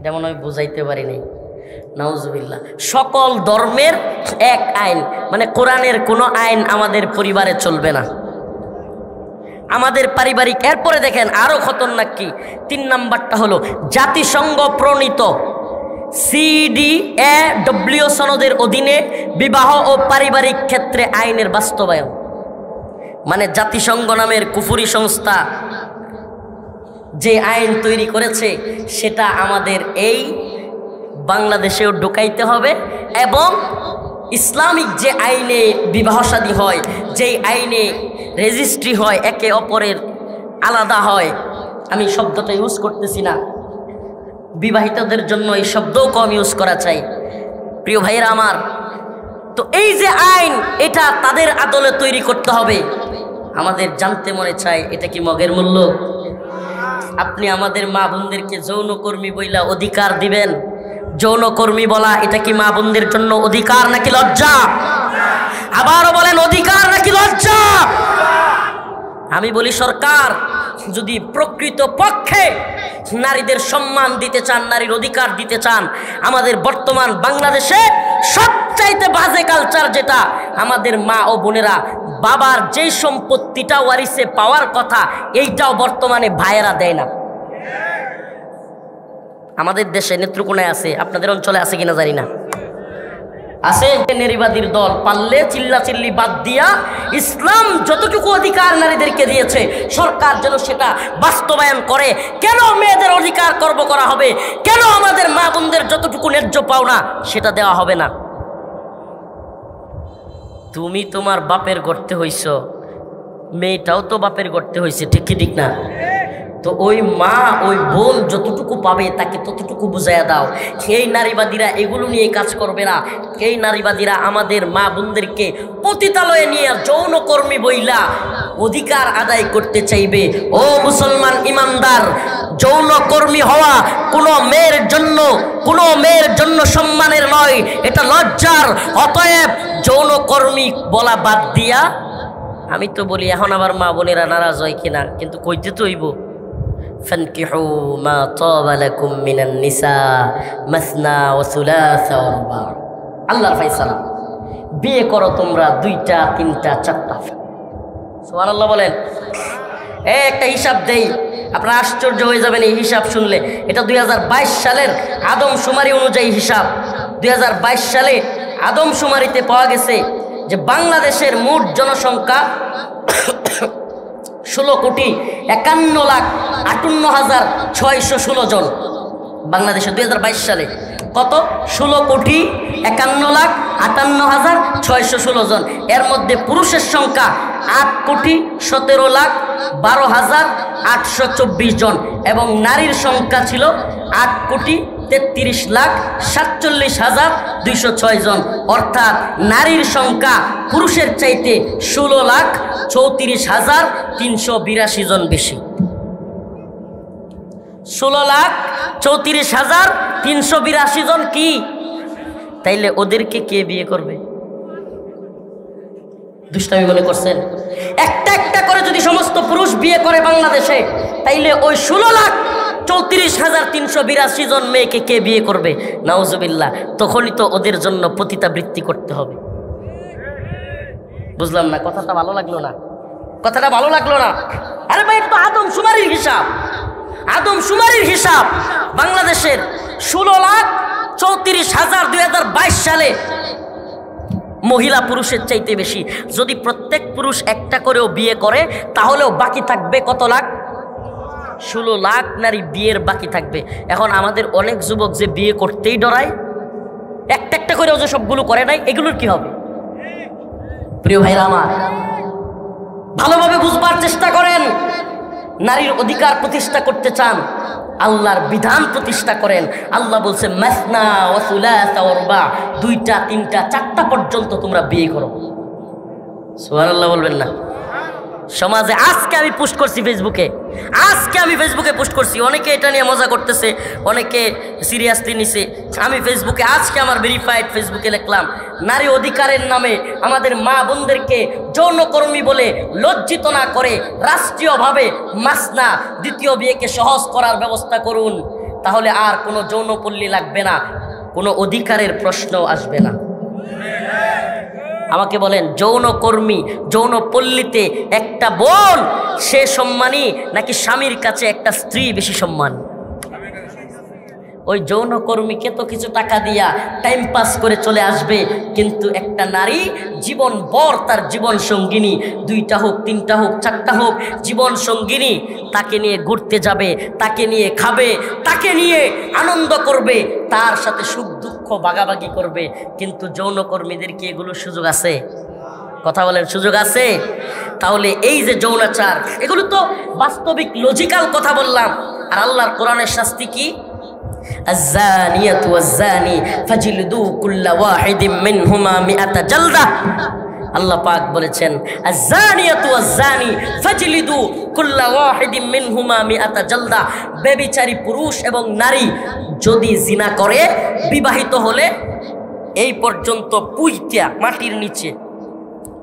যেমন আমি বুঝাইতে পারি নাই, নাউজুবিল্লাহ। সকল ধর্মের এক আইন, মানে কোরআনের কোনো আইন আমাদের পরিবারে চলবে না, আমাদের পারিবারিক। এরপরে দেখেন আরো খতরনাক কি, 3 নাম্বারটা হলো জাতিসংঘ প্রণীত CEDAW সনদের অধীনে বিবাহ ও পারিবারিক ক্ষেত্রে আইনের বাস্তবায়ন। মানে জাতিসংঘ নামের কুফরি সংস্থা যে আইন তৈরি করেছে সেটা আমাদের এই বাংলাদেশেও ঢুকাইতে হবে, এবং ইসলামিক যে আইনে বিবাহ শাদী হয়, যেই আইনে রেজিস্ট্রি হয়, একে অপরের আলাদা হয়, আমি শব্দটা ইউজ করতেছি না, বিবাহিতদের জন্য এই শব্দও কম ইউজ করা চাই। প্রিয় ভাইয়েরা আমার, তো এই যে আইন, এটা তাদের আদলে তৈরি করতে হবে। আমাদের জানতে মনে চায় এটা কি মগের মূল্য? আপনি আমাদের মা বোনদেরকে যৌনকর্মী বইলা অধিকার দিবেন? যৌনকর্মী বলা এটা কি মা বোনদের জন্য অধিকার নাকি লজ্জা? আবারও বলেন, অধিকার নাকি লজ্জা? আমি বলি, সরকার যদি প্রকৃত পক্ষে নারীদের সম্মান দিতে চান, নারীর অধিকার দিতে চান, আমাদের বর্তমান বাংলাদেশে সবচাইতে বাজে কালচার যেটা, আমাদের মা ও বোনেরা বাবার যেই সম্পত্তিটা ওয়ারিসে পাওয়ার কথা, এইটাও বর্তমানে ভাইয়েরা দেয় না। আমাদের দেশে নেত্রকোনায় আছে, আপনাদের অঞ্চলে আছে কিনা জানি না, আছে নারীবাদীর দল। পারলে চিল্লাচিল্লি বাদ দিয়া ইসলাম যতটুকু অধিকার নারীদেরকে দিয়েছে, সরকার যেন সেটা বাস্তবায়ন করে। কেন মেয়েদের অধিকার খর্ব করা হবে? কেন আমাদের মা বোনদের যতটুকু ন্যায্য পাওনা সেটা দেওয়া হবে না? তুমি তোমার বাপের গর্তে হইছ, মেয়েটাও তো বাপের গর্তে হইছে, ঠিক কি ঠিক না? তো ওই মা ওই বোন যতটুকু পাবে তাকে ততটুকু বুঝাইয়া দাও। এই নারীবাদীরা এগুলো নিয়ে কাজ করবে না। এই নারীবাদীরা আমাদের মা বোনদেরকে পতিতালয়ে নিয়ে যৌনকর্মী বইলা অধিকার আদায় করতে চাইবে। ও মুসলমান ইমানদার, যৌনকর্মী হওয়া কোনো মেয়ের জন্য সম্মানের নয়, এটা লজ্জার। অতএব যৌনকর্মী বলা বাদ দিয়া, আমি তো বলি এখন আবার মা বোনেরা নারাজ হয় কিনা, কিন্তু কইতে তো হইব, ফানকিহু মা তাবা লাকুম মিনান নিসা মাসনা ওয়া সুলাসা ওয়া রুবা। আল্লাহর ফয়সালা, বিয়ে করো তোমরা 2টা 3টা 4টা। সুবহানাল্লাহ বলেন। একটা হিসাব দেই, আপনারা আশ্চর্য হয়ে যাবেন এই হিসাব শুনলে। এটা 2022 সালের আদমশুমারি অনুযায়ী হিসাব। 2022 সালে আদমশুমারিতে পাওয়া গেছে যে বাংলাদেশের মোট জনসংখ্যা 16,51,58,616 জন। বাংলাদেশে 2022 সালে কত? 16,51,58,616 জন। এর মধ্যে পুরুষের সংখ্যা 8,17,12,824 জন এবং নারীর সংখ্যা ছিল 8,33,47,206 জন। অর্থাৎ নারীর সংখ্যা পুরুষের চাইতে 16,34,382 জন বেশি। 16,34,382 জন কি? তাইলে ওদেরকে কে বিয়ে করবে? দুষ্টামি মনে করছেন? একটা একটা করে যদি সমস্ত পুরুষ বিয়ে করে বাংলাদেশে, তাইলে ওই 16,34,382 জন মেয়েকে কে বিয়ে করবে? নাউজুবিল্লাহ। তখনই তো ওদের জন্য পতিতাবৃত্তি করতে হবে। বুঝলাম না, কথাটা ভালো লাগলো না, কথাটা ভালো লাগলো না। আরে ভাই, তো আদমশুমারির হিসাব, আদমশুমারির হিসাব বাংলাদেশের 16,34,000 2022 সালে মহিলা পুরুষের চাইতে বেশি। যদি প্রত্যেক পুরুষ একটা করেও বিয়ে করে, তাহলেও বাকি থাকবে কত লাখ? 16 লাখ নারী বিয়ের বাকি থাকবে। এখন আমাদের অনেক যুবক যে বিয়ে করতেই ডরায়, একটা একটা করেও যে সবগুলো করে নাই, এগুলোর কি হবে? প্রিয় ভাইরা আমার, ভালোভাবে বুঝবার চেষ্টা করেন। নারীর অধিকার প্রতিষ্ঠা করতে চান, আল্লাহর বিধান প্রতিষ্ঠা করেন। আল্লাহ বলছে মাসনা ওয়া সুলাসা ওয়া রুবা, 2টা 3টা 4টা পর্যন্ত তোমরা বিয়ে করো। সুবহানাল্লাহ বলবেন না? সমাজে আজকে আমি পোস্ট করছি ফেসবুকে, পোস্ট করছি, অনেকে এটা নিয়ে মজা করতেছে, অনেকে সিরিয়াসলি নিছে। আমি ফেসবুকে আজকে আমার ভেরিফাইড ফেসবুকে লিখলাম, নারী অধিকারের নামে আমাদের মা বোনদেরকে যৌনকর্মী বলে লজ্জিত না করে রাষ্ট্রীয়ভাবে মাসনা, দ্বিতীয় বিয়েকে সহজ করার ব্যবস্থা করুন। তাহলে আর কোনো যৌনপল্লী লাগবে না, কোনো অধিকারের প্রশ্ন আসবে না। আমাকে বলেন, যৌনকর্মী, যৌনপল্লীতে একটা বোন সে সম্মানী নাকি স্বামীর কাছে একটা স্ত্রী বেশি সম্মান? ওই যৌনকর্মীকে তো কিছু টাকা দিয়া টাইম পাস করে চলে আসবে, কিন্তু একটা নারী জীবন ভর তার জীবন সঙ্গিনী, 2টা হোক 3টা হোক 4টা হোক জীবন সঙ্গিনী, তাকে নিয়ে ঘুরতে যাবে, তাকে নিয়ে খাবে, তাকে নিয়ে আনন্দ করবে, তার সাথে সুখ দুঃখ ভাগাভাগি করবে। কিন্তু যৌনকর্মীদের কি এগুলো সুযোগ আছে? কথা বলেন, সুযোগ আছে? তাহলে এই যে যৌনাচার, এগুলো তো বাস্তবিক লজিক্যাল কথা বললাম। আর আল্লাহর কোরআনের শাস্তি কি? আয-যানিয়াতু ওয়াজ-যানি ফাজলিদু কুল্লা ওয়াহিদিম মিনহুমা মিআতা জালদা। আল্লাহ পাক বলেছেন আয-যানিয়াতু ওয়াজ-যানি ফাজলিদু কুল্লা ওয়াহিদিম মিনহুমা মিআতা জালদা। ব্যভিচারী পুরুষ এবং নারী যদি জিনা করে, বিবাহিত হলে এই পর্যন্ত পুইতা মাটির নিচে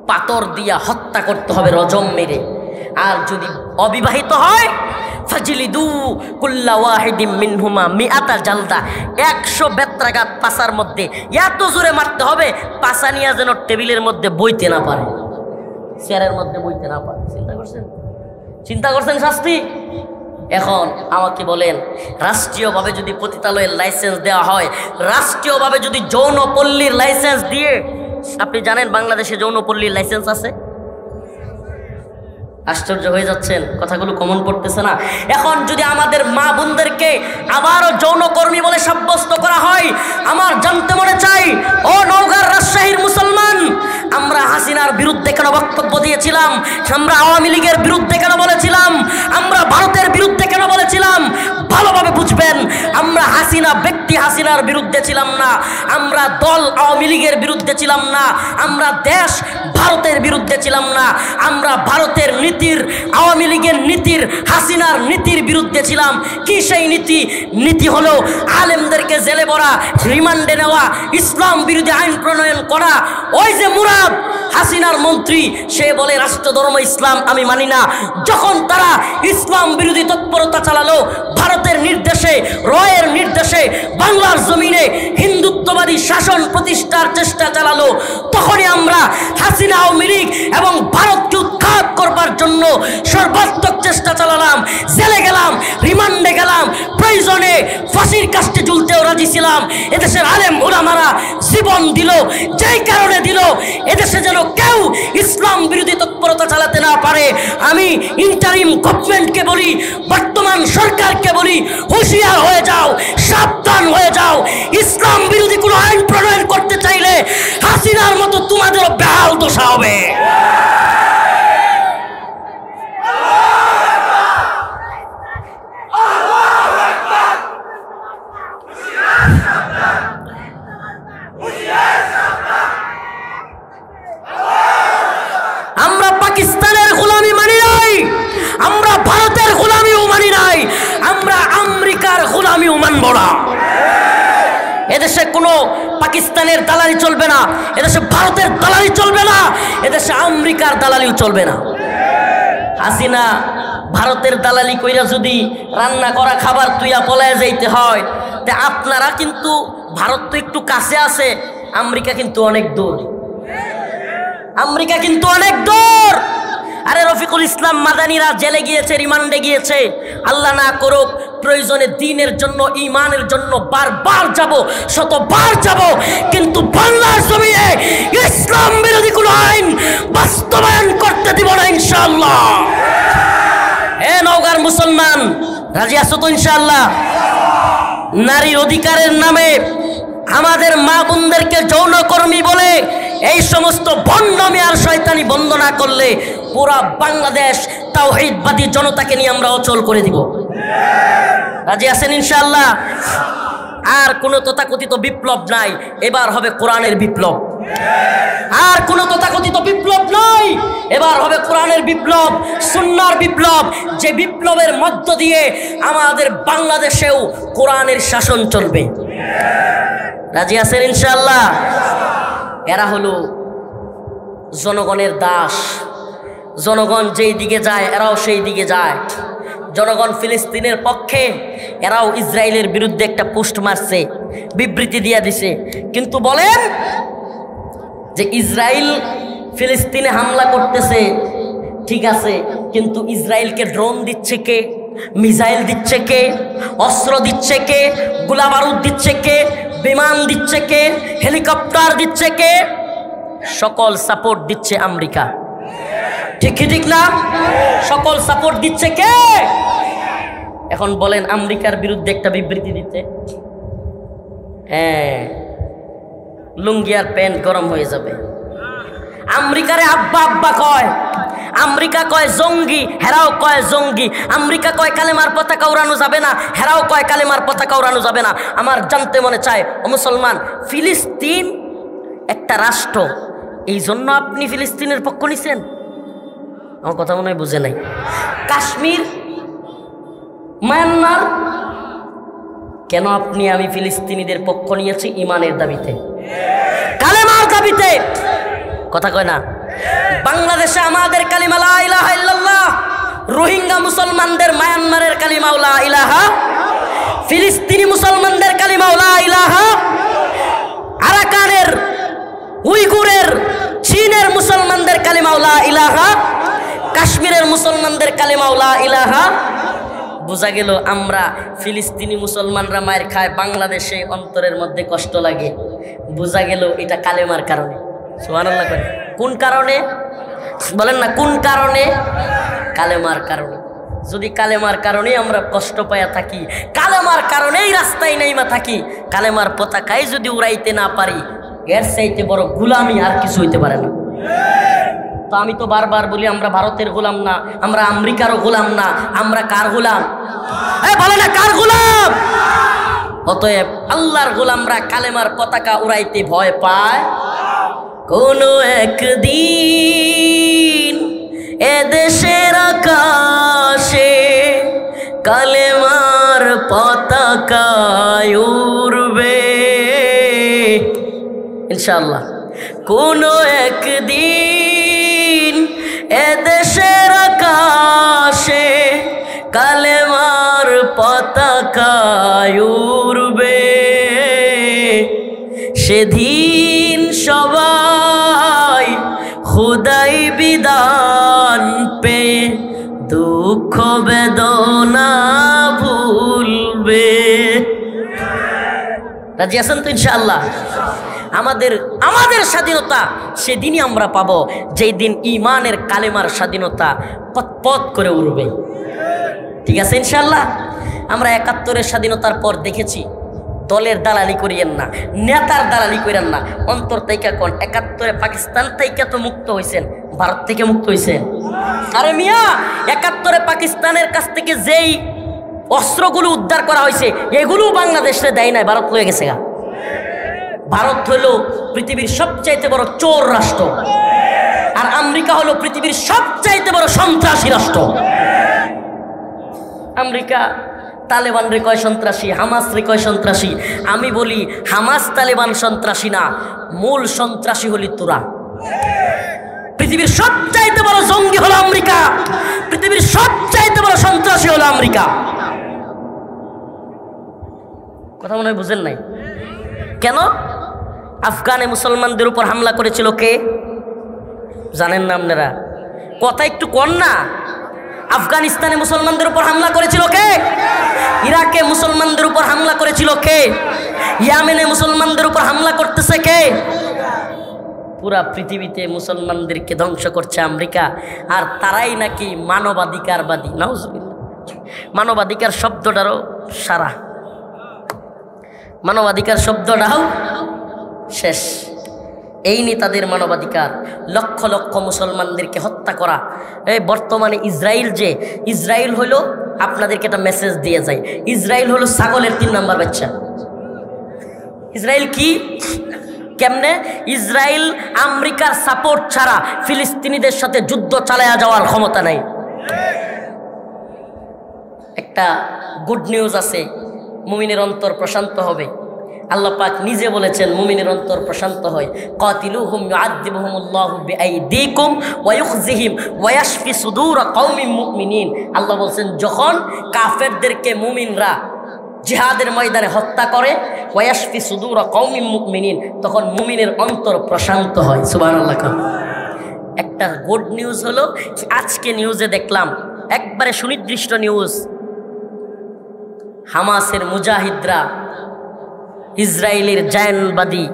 পাথর দিয়া হত্যা করতে হবে রজম মেরে। আর যদি অবিবাহিত হয়, ফাজলিদু কুল্লা ওয়াহিদিম মিনহুমা মিআতা জালদা, 100 বেত্রাঘাত পাছার মধ্যে এত জোরে মারতে হবে পাছা নিয়ে যেন টেবিলের মধ্যে বইতে না পারে, চেয়ারের মধ্যে বইতে না পারে। চিন্তা করছেন শাস্তি? এখন আমাকে বলেন, রাষ্ট্রীয়ভাবে যদি পতিতালয়ের লাইসেন্স দেওয়া হয়, রাষ্ট্রীয়ভাবে যদি যৌনপল্লীর লাইসেন্স দিয়ে, আপনি জানেন বাংলাদেশে যৌনপল্লীর লাইসেন্স আছে? আশ্চর্য হয়ে যাচ্ছেন, কথাগুলো কমন পড়তেছে না? এখন যদি আমাদের মা বোনদেরকে আবারও যৌনকর্মী বলে সাব্যস্ত করা হয়, আমার জানতে মনে চাই, ও নওগাঁর রাজশাহীর মুসলমান, আমরা হাসিনার বিরুদ্ধে কেন বক্তব্য দিয়েছিলাম? আমরা আওয়ামী লীগের বিরুদ্ধে কেন বলেছিলাম? আমরা ভারতের বিরুদ্ধে কেন বলেছিলাম? ভালোভাবে বুঝবেন, আমরা হাসিনা ব্যক্তি হাসিনার বিরুদ্ধে ছিলাম না, আমরা দল আওয়ামী লীগের বিরুদ্ধে ছিলাম না, আমরা দেশ ভারতের বিরুদ্ধে ছিলাম না, আমরা ভারতের নীতির, আওয়ামী লীগের নীতির, হাসিনার নীতির বিরুদ্ধে ছিলাম। কি সেই নীতি? নীতি হলো আলেমদেরকে জেলে ভরা, রিমান্ডে নেওয়া, ইসলাম বিরোধী আইন প্রণয়ন করা। ওই যে মুরাদ হাসিনার মন্ত্রী, সে বলে রাষ্ট্র ধর্ম ইসলাম আমি মানি না। যখন তারা ইসলাম বিরোধী তৎপরতা চালালো, ভারতের নির্দেশে, রয়ের নির্দেশে বাংলার জমিনে হিন্দুত্ববাদী শাসন প্রতিষ্ঠার চেষ্টা চালালো, তখনই আমরা হাসিনা, আওয়ামী লীগ এবং ভারতকে উৎখাত করবার জন্য সর্বাত্মক চেষ্টা চালালাম, জেলে গেলাম, রিমান্ডে গেলাম, প্রয়োজনে ফাঁসির কাস্টে ঝুলতেও রাজি ছিলাম। এদেশের আলেম ওলামারা জীবন দিল, যেই কারণে দিল এদেশে যেন কেউ ইসলাম বিরোধী তৎপরতা চালাতে না পারে। আমি ইন্টারিম গভর্নমেন্টকে বলি, বর্তমান সরকারকে বলি, হুঁশিয়ার হয়ে যাও, সাবধান হয়ে যাও। ইসলাম বিরোধী কোনো আইন প্রণয়ন করতে চাইলে হাসিনার মতো তোমাদেরও বেহাল দশা হবে। আমরা পাকিস্তানের গোলামি মানি নাই, আমরা ভারতের গোলামিও মানি নাই, আমরা আমেরিকার গোলামিও মানব না। এদেশে কোনো পাকিস্তানের দালালি চলবে না, এদেশে ভারতের দালালি চলবে না, এদেশে আমেরিকার দালালিও চলবে না। হাসিনা ভারতের দালালি কইরা যদি রান্না করা খাবার তুইয়া পলায় যাইতে হয়, তে আপনারা কিন্তু, ভারত তো একটু কাছে আছে, আমেরিকা কিন্তু অনেক দূর, আমেরিকা কিন্তু অনেক দূর। আরে রফিকুল ইসলাম মাদানীরা জেলে গিয়েছে, রিমান্ডে গিয়েছে, আল্লাহ না করুক প্রয়োজনে দিনের জন্য, ইমানের জন্য বারবার যাব, শতবার যাব, কিন্তু বাংলার জমিনে ইসলাম বিরোধী কোনো আইন বাস্তবায়ন করতে দিব না ইনশাআল্লাহ। হে নওগাঁর মুসলমান, রাজি আছো তো ইনশাআল্লাহ? নারীর অধিকারের নামে আমাদের মা বোনদেরকে যৌনকর্মী বলে এই সমস্ত ভণ্ডামি আর শয়তানি বন্ধ না করলে পুরা বাংলাদেশ তাওহীদবাদী জনতাকে নিয়ে আমরা অচল করে দিব। রাজি আছেন ইনশাআল্লাহ? আর কোনো তথাকথিত বিপ্লব নাই, এবার হবে কোরআনের বিপ্লব। আর কোনো তথাকথিত বিপ্লব নাই, এবার হবে কোরআনের বিপ্লব, সুন্নাহর বিপ্লব, যে বিপ্লবের মধ্য দিয়ে আমাদের বাংলাদেশেও কোরআনের শাসন চলবে। রাজি আছেন ইনশাআল্লাহ? এরা হলো জনগণের দাস, জনগণ যেই দিকে যায় এরাও সেই দিকে যায়। জনগণ ফিলিস্তিনের পক্ষে, এরাও ইসরায়েলের বিরুদ্ধে একটা পোস্ট মারছে, বিবৃতি দিয়ে দিছে। কিন্তু বলেন যে ইসরায়েল ফিলিস্তিনে হামলা করতেছে, ঠিক আছে, কিন্তু ইসরায়েলকে ড্রোন দিচ্ছে কে? মিসাইল দিচ্ছে কে, অস্ত্র দিচ্ছে কে, গোলা বারুদ দিচ্ছে কে, বিমান দিচ্ছে কে, হেলিকপ্টার দিচ্ছে কে? সকল সাপোর্ট দিচ্ছে আমেরিকা। ঠিক কি ঠিক না? সকল সাপোর্ট দিচ্ছে কে? এখন বলেন আমেরিকার বিরুদ্ধে একটা বিবৃতি দিতে, হ্যাঁ, লুঙ্গি আর প্যান্ট গরম হয়ে যাবে। আমেরিকারে আব্বা আব্বা কয়, আমেরিকা কয় জঙ্গি, হেরাও কয় জঙ্গি। আমেরিকা কয় কালেমার পতাকা উড়ানো যাবে না, হেরাও কয় কালেমার পতাকা উড়ানো যাবে না। আমার জানতে মনে চায়, ও মুসলমান, ফিলিস্তিন একটা রাষ্ট্র, এই জন্য আপনি ফিলিস্তিনের পক্ষ নিছেন? আমার কথা মনে হয় বুঝে নাই। কাশ্মীর, মায়ানমার, কেন আপনি আমি ফিলিস্তিনিদের পক্ষ নিয়েছি? ইমানের দাবিতে, কালেমার দাবিতে। কথা কয় না? বাংলাদেশে আমাদের কালিমা লা ইলাহা ইল্লাল্লাহ, রোহিঙ্গা মুসলমানদের মায়ানমারের কালিমা লা ইলাহা, ফিলিস্তিনি মুসলমানদের কালিমা লা ইলাহা, আরাকানের, উইগুরের, চীনের মুসলমানদের কালিমা লা ইলাহা, কাশ্মীরের মুসলমানদের কালিমা লা ইলাহা। বোঝা গেল আমরা ফিলিস্তিনি মুসলমানরা মায়ের খায়, বাংলাদেশে অন্তরের মধ্যে কষ্ট লাগে। বোঝা গেল এটা কালেমার কারণে। সুবহানাল্লাহ করেন। কোন কারণে বলেন না? কোন কারণে? কালেমার কারণে। যদি কালেমার কারণেই আমরা কষ্ট পাইয়া থাকি, কালেমার কারণেই রাস্তায় নাইমা থাকি, কালেমার পতাকায় যদি উড়াইতে না পারি, এর চাইতে বড় গোলামি আর কিছু হইতে পারে না। তো আমি তো বারবার বলি, আমরা ভারতের গোলাম না, আমরা আমেরিকারও গোলাম না, আমরা কার গোলাম? বলে না কার গোলাম? অতএব আল্লাহর গোলামরা কালেমার পতাকা উড়াইতে ভয় পায়। কোনো একদিন এদেশের আকাশে কালেমার পতাকা উড়বে ইনশাআল্লাহ। কোনো একদিন এদেশের আকাশে কালেমার পতাকা উড়বে, সেদিন সবাই খুদাই বিধান পে দুঃখ বেদনা ভুলবে। রাজি আছেন তো ইনশাআল্লাহ? আমাদের স্বাধীনতা সেদিনই আমরা পাবো, যেই দিন ইমানের কালেমার স্বাধীনতা পথ করে উঠবে। ঠিক আছে ইনশাআল্লাহ? আমরা ৭১-এর স্বাধীনতার পর দেখেছি, দলের দালালি করিয়েন না, নেতার দালালি করেন না, অন্তর থেকে কোন ৭১-এ পাকিস্তান থেকে তো মুক্ত হয়েছেন, ভারত থেকে মুক্ত হয়েছেন। আরে মিয়া, ৭১-এ পাকিস্তানের কাছ থেকে যেই অস্ত্রগুলো উদ্ধার করা হয়েছে, এগুলো বাংলাদেশে দেয় নাই, ভারত লয়ে গেছে গা। ভারত হলো পৃথিবীর সবচাইতে বড় চোর রাষ্ট্র, আর আমেরিকা হলো পৃথিবীর সবচাইতে বড় সন্ত্রাসী রাষ্ট্র। আমেরিকা তালেবান রে কয় সন্ত্রাসী, হামাস রে কয় সন্ত্রাসী। আমি বলি হামাস তালেবান সন্ত্রাসী না, মূল সন্ত্রাসী হলি তোরা। পৃথিবীর সবচাইতে বড় জঙ্গি হলো আমেরিকা, পৃথিবীর সবচাইতে বড় সন্ত্রাসী হলো আমেরিকা। কথা মনে হয় বুঝেন নাই? কেন? আফগানে মুসলমানদের উপর হামলা করেছিল কে? জানেন না আপনারা? কথা একটু কন না। আফগানিস্তানে মুসলমানদের উপর হামলা করেছিল কে? ইরাকে মুসলমানদের উপর হামলা করেছিল কে? ইয়েমেনে মুসলমানদের উপর হামলা করতেছে কে? পুরা পৃথিবীতে মুসলমানদেরকে ধ্বংস করছে আমেরিকা, আর তারাই নাকি মানবাধিকারবাদী। নাউজুবিল্লাহ। মানবাধিকার শব্দটারও সারা, মানবাধিকার শব্দটাও শেষ। এই নিয়ে তাদের মানবাধিকার, লক্ষ লক্ষ মুসলমানদেরকে হত্যা করা। এই বর্তমানে ইসরায়েল হলো, আপনাদেরকে একটা মেসেজ দিয়ে যায়, ইসরায়েল হলো ছাগলের ৩ নম্বর বাচ্চা। ইসরায়েল কি? কেমনে? ইসরায়েল আমেরিকার সাপোর্ট ছাড়া ফিলিস্তিনিদের সাথে যুদ্ধ চালায়া যাওয়ার ক্ষমতা নাই। একটা গুড নিউজ আছে, মুমিনের অন্তর প্রশান্ত হবে। আল্লাহ পাক নিজে বলেছেন মুমিনের অন্তর প্রশান্ত হয়। কাতিলুহুম ইউআযিবুহুমুল্লাহু বিআইদিকুম ওয়া ইউখজিহিম ওয়া ইয়াশফি সুদূর কওমিন মুমিনিন। আল্লাহ বলেন যখন কাফেরদেরকে মুমিনরা জিহাদের ময়দানে হত্যা করে, ওয়া ইয়াশফি সুদূর কওমিন মুমিনিন, তখন মুমিনের অন্তর প্রশান্ত হয়। সুবহানাল্লাহ। একটা গুড নিউজ হলো, আজকে নিউজে দেখলাম একবারে সুনির্দিষ্ট নিউজ, হামাসের মুজাহিদরা ইসরায়েলের জায়নবাদী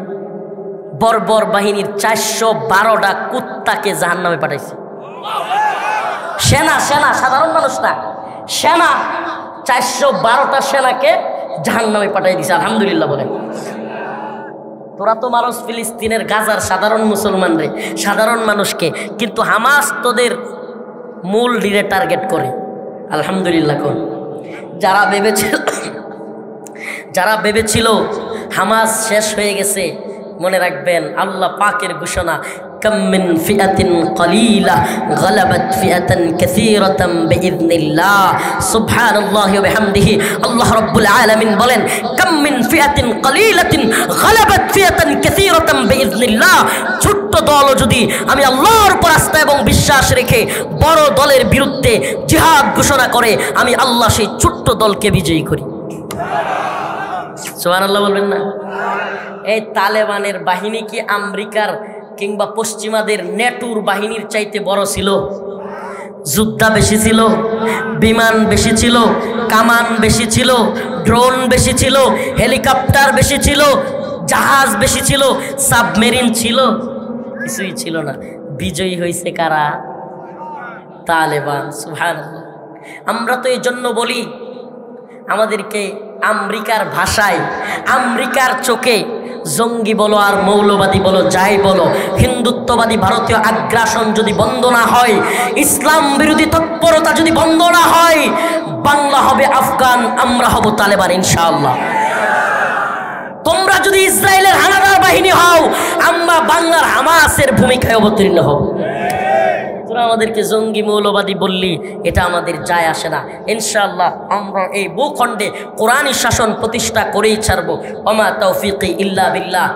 বর্বর বাহিনীর 412টা কুত্তাকে জাহান্নামে পাঠাইছে। সেনা সেনা সাধারণ মানুষ না, সেনা 412টা সেনাকে জাহান্নামে পাঠাই দিছে। আলহামদুলিল্লাহ বলেন। তোরা তো মানুষ ফিলিস্তিনের গাজার সাধারণ মুসলমান রে, সাধারণ মানুষকে, কিন্তু হামাস তোদের মূল ডিরে টার্গেট করে। আলহামদুলিল্লাহ। কোন যারা ভেবেছিল হামাস শেষ হয়ে গেছে, মনে রাখবেন আল্লাহ পাকের ঘোষণা, কাম মিন ফিআতিন কলিলা গালাবাত ফিআতান কাসীরাতান বিইذনিল্লাহ। সুবহানাল্লাহি ওয়া বিহামদিহি। আল্লাহ রাব্বুল আলামিন বলেন, কাম মিন ফিআতিন কলিলাতিন গালাবাত ফিআতান কাসীরাতান বিইذনিল্লাহ। ছোট্ট দল যদি আমি আল্লাহর উপর আস্থা এবং বিশ্বাস রেখে বড় দলের বিরুদ্ধে জিহাদ ঘোষণা করে, আমি আল্লাহ সেই ছোট্ট দলকে বিজয়ী করি। সুবহানাল্লাহ বলবেন না? এই তালেবানের বাহিনী কি আমেরিকার কিংবা পশ্চিমাদের নেটুর বাহিনীর চাইতে বড় ছিল? যোদ্ধা বেশি ছিল, বিমান বেশি ছিল, কামান বেশি ছিল, ড্রোন বেশি ছিল, হেলিকপ্টার বেশি ছিল, জাহাজ বেশি ছিল, সাবমেরিন ছিল? কিছুই ছিল না। বিজয়ী হয়েছে কারা? তালেবান। সুবহানাল্লাহ। আমরা তো এই জন্য বলি, আমাদেরকে আমেরিকার ভাষায়, আমেরিকার চোখে জঙ্গি বলো আর মৌলবাদী বলো, যাই বলো, হিন্দুত্ববাদী ভারতীয় আগ্রাসন যদি বন্ধ না হয়, ইসলাম বিরোধী তৎপরতা যদি বন্ধ না হয়, বাংলা হবে আফগান, আমরা হব তালেবান ইনশাআল্লাহ। তোমরা যদি ইসরায়েলের হানাদার বাহিনী হও, আমরা বাংলার হামাসের ভূমিকায় অবতীর্ণ হব। তোরা আমাদেরকে জঙ্গি মৌলবাদী বললি, এটা আমাদের যায় আসে না। ইনশাআল্লাহ আমরা এই ভূখণ্ডে কোরআনী শাসন প্রতিষ্ঠা করেই ছাড়বো। ওমা তৌফিকি ইল্লা বিল্লাহ।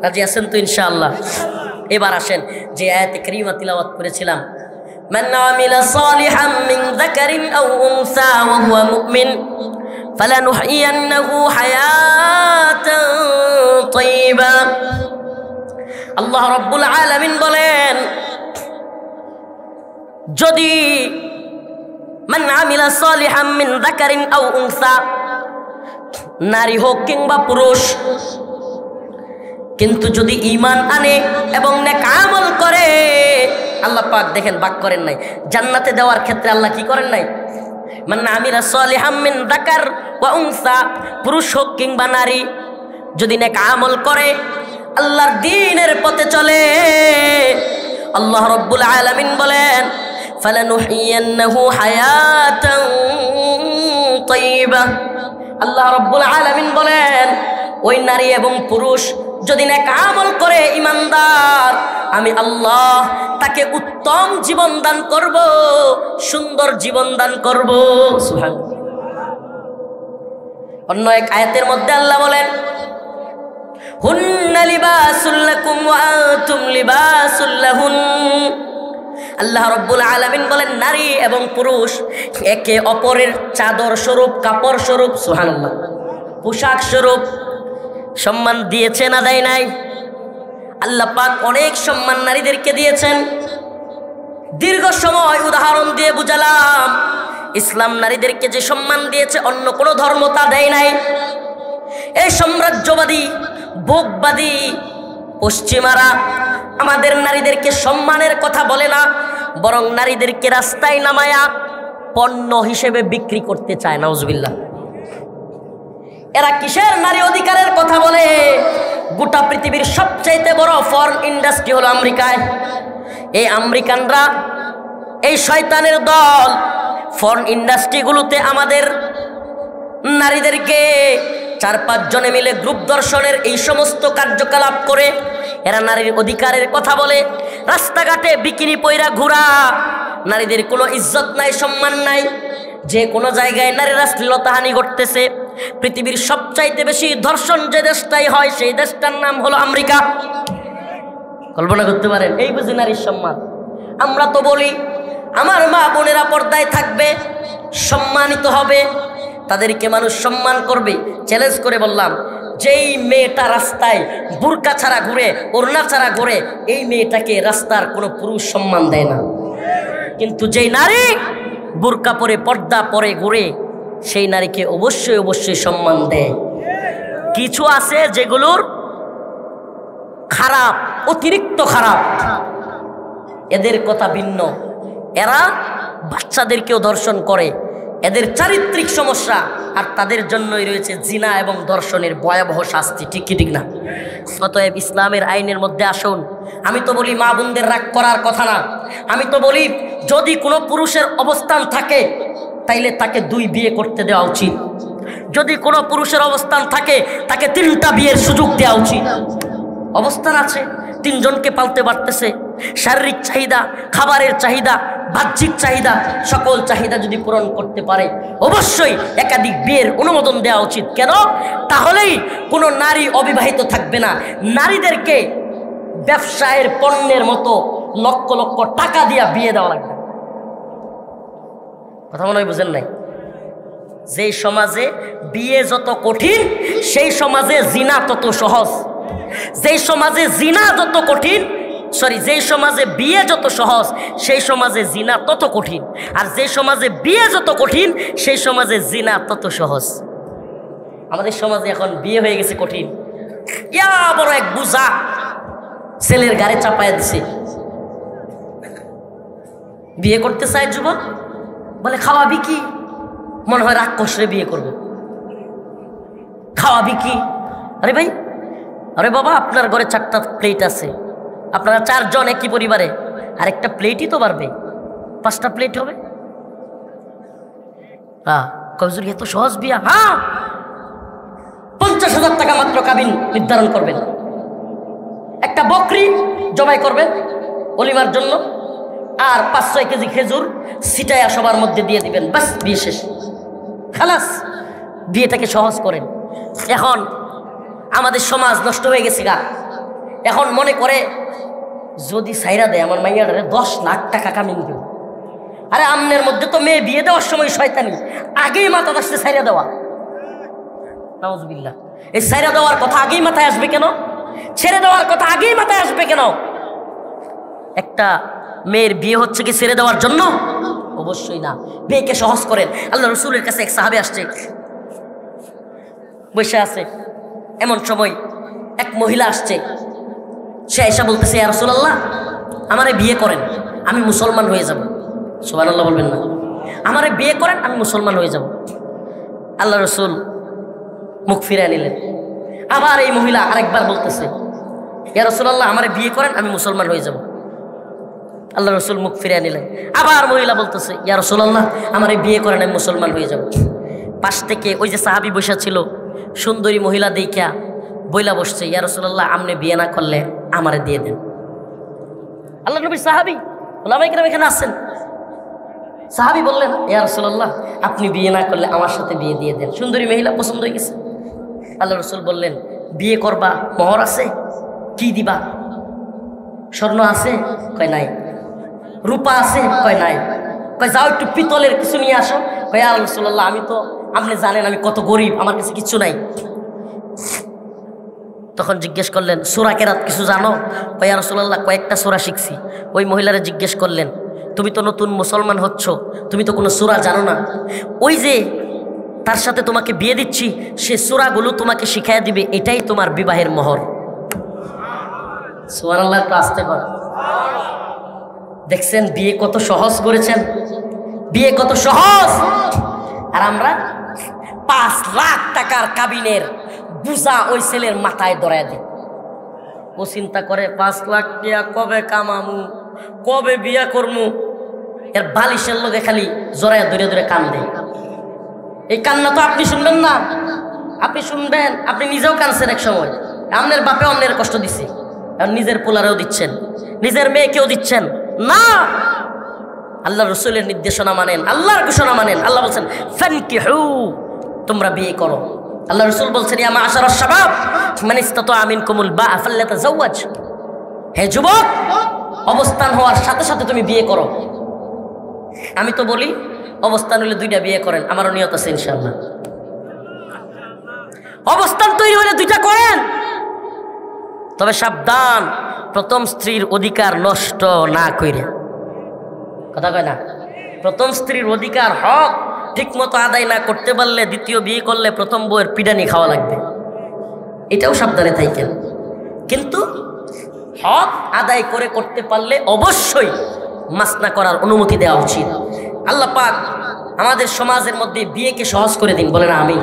রাজি আছেন তো ইনশাআল্লাহ? এবার আসেন যে আয়াতে কারিমা তিলাওয়াত করেছিলাম, মান আমিলা সালিহাম মিন যাকারিন আও উনসা ওয়া হুয়া মুমিন ফালানুহইয়ান্নাহু হায়াতান তাইয়্যিবা। আল্লাহ রাব্বুল আলামিন বলেন, যদি মান আমিলা সালিহাম মিন যাকারিন আও উনসা, নারী হোক কিংবা পুরুষ, কিন্তু যদি ঈমান আনে এবং নেক আমল করে, আল্লাহ পাক দেখেন বাক করেন নাই, জান্নাতে দেওয়ার ক্ষেত্রে আল্লাহ কি করেন নাই? মান আমিলা সালিহাম মিন যাকার ওয়া উনসা, পুরুষ হোক কিংবা নারী, যদি নেক আমল করে, আল্লাহর দ্বীনের পথে চলে, আল্লাহ রাব্বুল আলামিন বলেন, ফালানুহইয়ান্নাহু হায়াতান তাইয়্যিবা। আল্লাহ রাব্বুল আলামিন বলেন, ওই নারী এবং পুরুষ যদি নেক আমল করে, ঈমানদার, আমি আল্লাহ তাকে উত্তম জীবন দান করব, সুন্দর জীবন দান করব। সুবহানাল্লাহ। অন্য এক আয়াতের মধ্যে আল্লাহ বলেন, হুন্না লিবাসুল লাকুম ওয়া আনতুম লিবাসুল লাহুন। আল্লাহ রাব্বুল আলামিন বলেন, নারী এবং পুরুষ একে অপরের চাদর স্বরূপ, কাপড় স্বরূপ, সুবহানাল্লাহ, পোশাক স্বরূপ সম্মান দিয়েছে না দেয় নাই? আল্লাহ পাক অনেক সম্মান নারীদেরকে দিয়েছেন। দীর্ঘ সময় উদাহরণ দিয়ে বুঝালাম, ইসলাম নারীদেরকে যে সম্মান দিয়েছে অন্য কোনো ধর্ম তা দেয় নাই। এই সাম্রাজ্যবাদী ভোগবাদী পশ্চিমারা আমাদের নারীদেরকে সম্মানের কথা বলে না, বরং নারীদেরকে রাস্তায় নামায়া পণ্য হিসেবে বিক্রি করতে চায়। নাউজুবিল্লাহ। এরা কিসের নারী অধিকারের কথা বলে? গোটা পৃথিবীর সবচাইতে বড় ফরেন ইন্ডাস্ট্রি হলো আমেরিকায়। এই আমেরিকানরা, এই শয়তানের দল, ফরেন ইন্ডাস্ট্রিগুলোতে আমাদের নারীদেরকে 4-5 জনে মিলে গ্রুপ দর্শনের এই সমস্ত কার্যকলাপ করে এরা নারীর অধিকারের কথা বলে। রাস্তাঘাটে বিকিনি পয়রা ঘোরা, নারীদের কোনো ইজ্জত নাই, সম্মান নাই। যে কোনো জায়গায় নারীরা শ্লীলতাহানি ঘটতেছে। পৃথিবীর সবচাইতে বেশি ধর্ষণ যে দেশটাই হয়, সেই দেশটার নাম হলো আমেরিকা। কল্পনা করতে পারেন? এই বুঝি নারীর সম্মান। আমরা তো বলি আমার মা বোনেরা পর্দায় থাকবে, সম্মানিত হবে, তাদেরকে মানুষ সম্মান করবে। চ্যালেঞ্জ করে বললাম, যেই মেয়েটা রাস্তায় বুরকা ছাড়া ঘুরে, ওড়না ছাড়া ঘুরে, এই মেয়েটাকে রাস্তার কোনো পুরুষ সম্মান দেয় না। কিন্তু যেই নারী বুরকা পরে, পর্দা পরে ঘুরে, সেই নারীকে অবশ্যই অবশ্যই সম্মান দেয়। কিছু আছে যেগুলোর খারাপ, অতিরিক্ত খারাপ, এদের কথা ভিন্ন। এরা বাচ্চাদেরকেও ধর্ষণ করে, এদের চারিত্রিক সমস্যা, আর তাদের জন্যই রয়েছে জিনা এবং ধর্ষণের ভয়াবহ শাস্তি। ঠিক কি ঠিক না? অতএব ইসলামের আইনের মধ্যে আসুন। আমি তো বলি মা বোনদের রাগ করার কথা না, আমি তো বলি যদি কোনো পুরুষের অবস্থান থাকে তাইলে তাকে 2 বিয়ে করতে দেওয়া উচিত। যদি কোনো পুরুষের অবস্থান থাকে তাকে 3টা বিয়ের সুযোগ দেওয়া উচিত। অবস্থান আছে, 3 জনকে পালতে পারতেছে, শারীরিক চাহিদা, খাবারের চাহিদা, বাহ্যিক চাহিদা, সকল চাহিদা যদি পূরণ করতে পারে অবশ্যই একাধিক বিয়ের অনুমোদন দেওয়া উচিত। কেন? তাহলেই কোনো নারী অবিবাহিত থাকবে না। নারীদেরকে ব্যবসায়ের পণ্যের মতো লক্ষ লক্ষ টাকা দিয়ে বিয়ে দেওয়া লাগবে। কথা মনে হয় বুঝেন নাই? যেই সমাজে বিয়ে যত কঠিন সেই সমাজে জিনা তত সহজ। যেই সমাজে জিনা যত কঠিন, যেই সমাজে বিয়ে যত সহজ সেই সমাজে জিনা তত কঠিন, আর যে সমাজে বিয়ে যত কঠিন সেই সমাজে জিনা তত সহজ। আমাদের সমাজে এখন বিয়ে হয়ে গেছে কঠিন, ইয়া বড় এক বুঝা ছেলের গাড়ি চাপায় দিছে। বিয়ে করতে চায় যুবক, বলে খাওয়াবি কি? মনে হয় রাক্ষসরে বিয়ে করবো। খাওয়াবি কি? আরে ভাই, আরে বাবা, আপনার ঘরে 4টা প্লেট আছে, আপনারা 4 জন একই পরিবারে, আর একটা প্লেটই তো বাড়বে, 5টা প্লেট হবে। হ্যাঁ, কবজুর এত সহজ বিয়া? হ্যাঁ, 50,000 টাকা মাত্র কাবিন নির্ধারণ করবেন, একটা বকরি জবাই করবেন অলিমার জন্য, আর 5-6 কেজি খেজুর সিটায়া সবার মধ্যে দিয়ে দিবেন, বাস বিয়ে শেষ, খালাস। বিয়েটাকে সহজ করেন। এখন আমাদের সমাজ নষ্ট হয়ে গেছে গা। এখন মনে করে যদি সাইরা দেয় আমার মাইয়াটারে 10 লাখ টাকা কামিয়ে দেব। আরে আমনের মধ্যে তো মেয়ে বিয়ে দেওয়ার সময় শয়তানি, আগেই মাথা আসছে সাইরা দেওয়া। নাউজুবিল্লাহ। এই সাইরা দেওয়ার কথা আগেই মাথায় আসবে কেন? ছেড়ে দেওয়ার কথা আগেই মাথায় আসবে কেন? একটা মেয়ের বিয়ে হচ্ছে কি ছেড়ে দেওয়ার জন্য? অবশ্যই না। বিয়েকে সহজ করেন। আল্লাহ রসুলের কাছে এক সাহাবী আসছে, বসে আছে, এমন সময় এক মহিলা আসছে। সে এসে বলতেছে, ইয়া রাসূলুল্লাহ, আমারে বিয়ে করেন, আমি মুসলমান হয়ে যাব। সুবহানাল্লাহ বলবেন না? আমারে বিয়ে করেন, আমি মুসলমান হয়ে যাব। আল্লাহ রসুল মুখ ফিরে নিলেন। আবার এই মহিলা আরেকবার বলতেছে, ইয়া রাসূলুল্লাহ, আমারে বিয়ে করেন, আমি মুসলমান হয়ে যাব। আল্লাহ রসুল মুখ ফিরে নিলেন। আবার মহিলা বলতেছে, ইয়া রাসূলুল্লাহ, আমারে বিয়ে করেন, আমি মুসলমান হয়ে যাব। পাশ থেকে ওই যে সাহাবী বসা ছিল, সুন্দরী মহিলা দেখিয়া বইলা বসছে, ইয়া রাসূলুল্লাহ, আপনি বিয়ে না করলে আমারে দিয়ে দেন। আল্লাহ নবী সাহাবী, ওলামায়ে কেরাম এখানে আছেন। সাহাবী বললেন, ইয়া রাসূলুল্লাহ, আপনি বিয়ে না করলে আমার সাথে বিয়ে দিয়ে দেন। সুন্দরী মহিলা পছন্দ হয়ে গেছে। আল্লাহ রসুল বললেন, বিয়ে করবা, মোহর আছে? কি দিবা? স্বর্ণ আছে? কয় নাই। রূপা আছে? কয় নাই। কয় যাও একটু পিতলের কিছু নিয়ে আসো। কয় ইয়া রাসূলুল্লাহ, আমি তো, আপনি জানেন আমি কত গরিব, আমার কাছে কিছু নাই। তখন জিজ্ঞেস করলেন, সূরা কেরাত কিছু জানো? কয় ইয়া রাসূলুল্লাহ, কয়েকটা সূরা শিখছি। ওই মহিলারে জিজ্ঞেস করলেন, তুমি তো নতুন মুসলমান হচ্ছ, তুমি তো কোনো সূরা জানো না, ওই যে তার সাথে তোমাকে বিয়ে দিচ্ছি সে সূরাগুলো তোমাকে শিখাইয়া দিবে, এটাই তোমার বিবাহের মোহর। সুবহানাল্লাহ, একটু আস্তে কর। দেখছেন বিয়ে কত সহজ করেছেন? বিয়ে কত সহজ। আর আমরা 5 লাখ টাকার কাবিনের বুঝা ওই ছেলের মাথায় ধরায় দিই। ও চিন্তা করে 5 লাখ টাকা কবে কামামু, কবে বিয়া করমু। এর বালিশের লোকে খালি জড়ায় ধরে ধরে কান্দে। এই কান্না তো আপনি শুনবেন না, আপনি শুনবেন, আপনি নিজেও কাঁদছেন এক সময়। আপনার বাপে অন্যের কষ্ট দিচ্ছে, আর নিজের পোলারেও দিচ্ছেন, নিজের মেয়েকেও দিচ্ছেন না। আল্লাহ রসুলের নির্দেশনা মানেন, আল্লাহর ঘোষণা মানেন। আল্লাহ বলছেন, ফানকিহু, তোমরা বিয়ে করো। আল্লাহ রসুল বলছেন, ইয়া মা'আশারাশ শাবাব মান ইসতাতা'a মিনকুমুল বা'a ফালইয়াতাযাওয়াজ। হে যুবক, অবস্থান হওয়ার সাথে সাথে তুমি বিয়ে করো। আমি তো বলি অবস্থান হলে 2টা বিয়ে করেন, আমারও নিয়ত আছে ইনশাআল্লাহ। অবস্থান তৈরি হলে 2টা করেন, তবে সাবধান, প্রথম স্ত্রীর অধিকার নষ্ট না কইরা। কথা কয় না? প্রথম স্ত্রীর অধিকার, হক ঠিকমতো আদায় না করতে পারলে দ্বিতীয় বিয়ে করলে প্রথম বউয়ের পিডানি খাওয়া লাগবে, এটাও সাবধানে থাকেন। কিন্তু হক আদায় করে করতে পারলে অবশ্যই মাসনা করার অনুমতি দেওয়া উচিত। আল্লাহ পাক আমাদের সমাজের মধ্যে বিয়েকে সহজ করে দিন, বলে না আমি।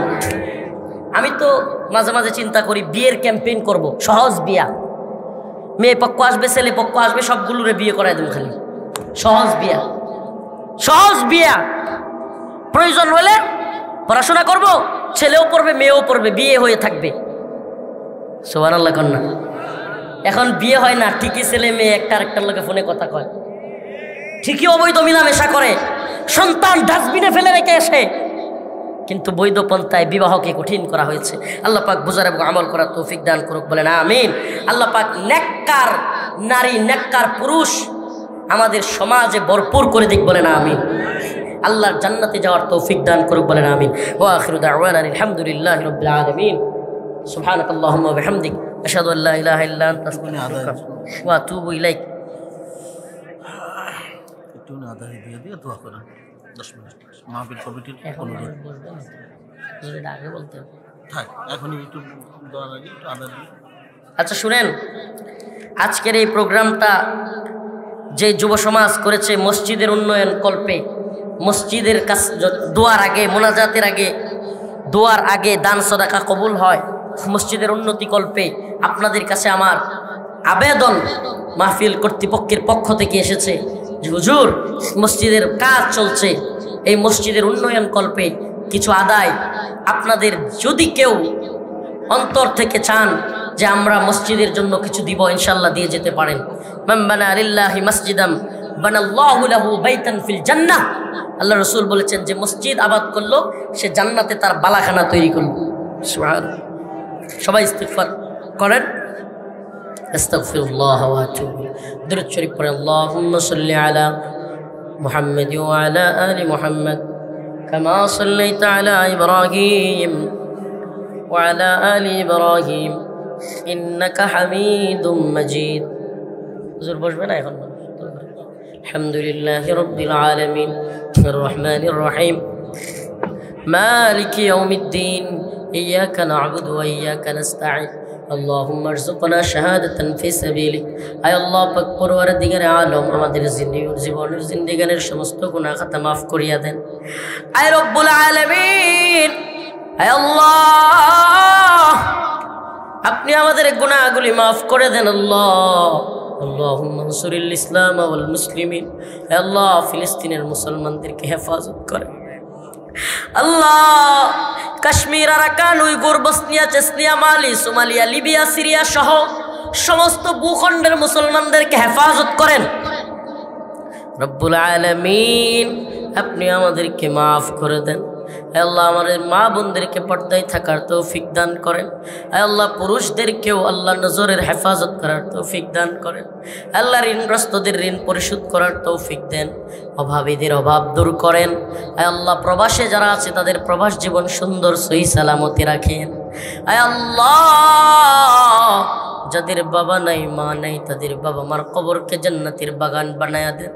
আমি তো মাঝে মাঝে চিন্তা করি বিয়ের ক্যাম্পেইন করব, সহজ বিয়া, মেয়ে পক্ষ আসবে ছেলে পক্ষ আসবে সবগুলোরে বিয়ে করাই দেব, খালি সহজ বিয়া, সহজ বিয়া। প্রয়োজন হলে পড়াশোনা করব, ছেলেও পড়বে মেয়েও পড়বে, বিয়ে হয়ে থাকবে। সুবহানাল্লাহ কন্যা। এখন বিয়ে হয় না, ঠিকই ছেলে মেয়ে একটা আরেকটার লোকে ফোনে কথা কয়, ঠিকই অবৈধ মিলামেশা করে, সন্তান ডাস্টবিনে ফেলে রেখে আসে, কিন্তু বৈধ পন্থায় বিবাহকে কঠিন করা হয়েছে। আল্লাহ পাক বুঝার এবং আমল করার তৌফিক দান করুক, বলেন আমিন। আল্লাহ পাক নেককার নারী নেককার পুরুষ আমাদের সমাজে ভরপুর করে দিক, বলেন আমিন। আল্লাহর জান্নাতে যাওয়ার তৌফিক দান করুক, বলেন আমিন। ওয়া আখিরু দাওয়ানা আলহামদুলিল্লাহি রাব্বিল আলামিন। সুবহানাকাল্লাহুম্মা ওয়া বিহামদিক আশহাদু আল্লা ইলাহা ইল্লা আনতা আস্তাগফিরুকা ওয়া আতুবু ইলাইক। একটু আদায় দিয়ে দিয়ে দোয়া করেন 10 মিনিট মাহফিল কমিটির অনুরোধ। আগে বলতে থাক, এখনই একটু দোয়া লাগে, একটু আদায় দিয়ে। আচ্ছা শুনেন, আজকের এই প্রোগ্রামটা যে যুব সমাজ করেছে মসজিদের উন্নয়ন কল্পে, মসজিদের কাছে দোয়ার আগে, মোনাজাতের আগে, দোয়ার আগে দান সদাকা কবুল হয়, মসজিদের উন্নতি কল্পে আপনাদের কাছে আমার আবেদন মাহফিল কর্তৃপক্ষের পক্ষ থেকে এসেছে যে হুজুর মসজিদের কাজ চলছে, এই মসজিদের উন্নয়ন কল্পে কিছু আদায় আপনাদের যদি কেউ অন্তর থেকে চান যে আমরা মসজিদের জন্য কিছু দিব, ইনশাআল্লাহ দিয়ে যেতে পারেন। মান বানা লিল্লাহি মাসজিদাম বানাল্লাহু লাহু বাইতান ফিল জান্নাহ। আল্লাহ রাসূল বলেছেন যে মসজিদ আবাদ করলো সে জান্নাতে তার বালাখানা তৈরি করলো। সুবহানাল্লাহ। সবাই ইস্তিগফার করেন। আস্তাগফিরুল্লাহ ওয়া আতুবু ইলাইহি। দুরূদ শরীফ পড়েন। আল্লাহুম্মা সাল্লি আলা মুহাম্মাদ ওয়া আলা আলি মুহাম্মাদ কামা সাল্লাইতা আলা ইব্রাহিম ওয়া আলা আলি ইব্রাহিম ইন্নাকা হামিদুম মাজিদ। হুজুর বসবে না এখন? আলহামদুলিল্লাহি রাব্বিল আলামিন আর রহমানির রহিম মালিকি ইয়াউমিদ্দিন ইয়্যাকা না'বুদু ওয়া ইয়্যাকা নাস্তাঈন আল্লাহুম্মা আরযুকনা শাহাদাতান ফি সাবিলিক। আয় আল্লাহ পাক পরওয়ারদিগারে আলম আমাদের জীবনের জিন্দেগানের সমস্ত গুনাহ খাতা মাফ করিয়া দেন। আয় রব্বুল আলামিন, আয় আল্লাহ আপনি আমাদের গুনাহগুলি মাফ করে দেন। আল্লাহ আল্লাহুম্মা আনসুরিল ইসলাম ওয়াল মুসলিমিন। হে আল্লাহ ফিলিস্তিনের মুসলমানদেরকে হেফাজত করেন। আল্লাহ Kashmir, Arakan, Uighur, Bosnia, Chechnya, Mali, Somalia, Libya, Syria সহ সমস্ত ভূখণ্ডের মুসলমানদেরকে হেফাজত করেন। রব্বুল আলামিন আপনি আমাদেরকে মাফ করে দেন। আল্লাহ আমাদের মা বোনদেরকে পর্দায় থাকার তৌফিক দান করেন। আল্লাহ পুরুষদেরকেও আল্লাহ নজরের হেফাজত করার তৌফিক দান করেন। আল্লাহ ঋণগ্রস্তদের ঋণ পরিশোধ করার তৌফিক দেন। অভাবীদের অভাব দূর করেন। আল্লাহ প্রবাসে যারা আছে তাদের প্রবাস জীবন সুন্দর সহি সালামতি রাখেন। আল্লাহ যাদের বাবা নাই মা নাই তাদের বাবা মার কবরকে জান্নাতের বাগান বানায়া দেন।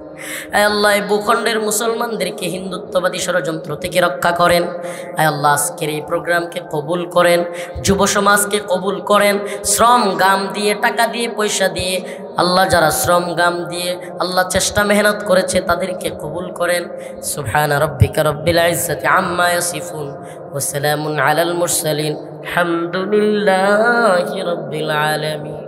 আয় আল্লাহ এই ভূখণ্ডের মুসলমানদেরকে হিন্দুত্ববাদী ষড়যন্ত্র থেকে রক্ষা করেন। আয় আল্লাহ আজকের এই প্রোগ্রামকে কবুল করেন, যুব সমাজকে কবুল করেন। শ্রম গাম দিয়ে, টাকা দিয়ে, পয়সা দিয়ে আল্লাহ যারা শ্রম গাম দিয়ে আল্লাহ চেষ্টা মেহনত করেছে তাদেরকে কবুল করেন। সুবহানা রাব্বিকা রাব্বিল ইজ্জাতি আম্মা ইয়াসিফুন ওয়া সালামুন আলাল মুরসালিন আলহামদুলিল্লাহি রাব্বিল আলামিন।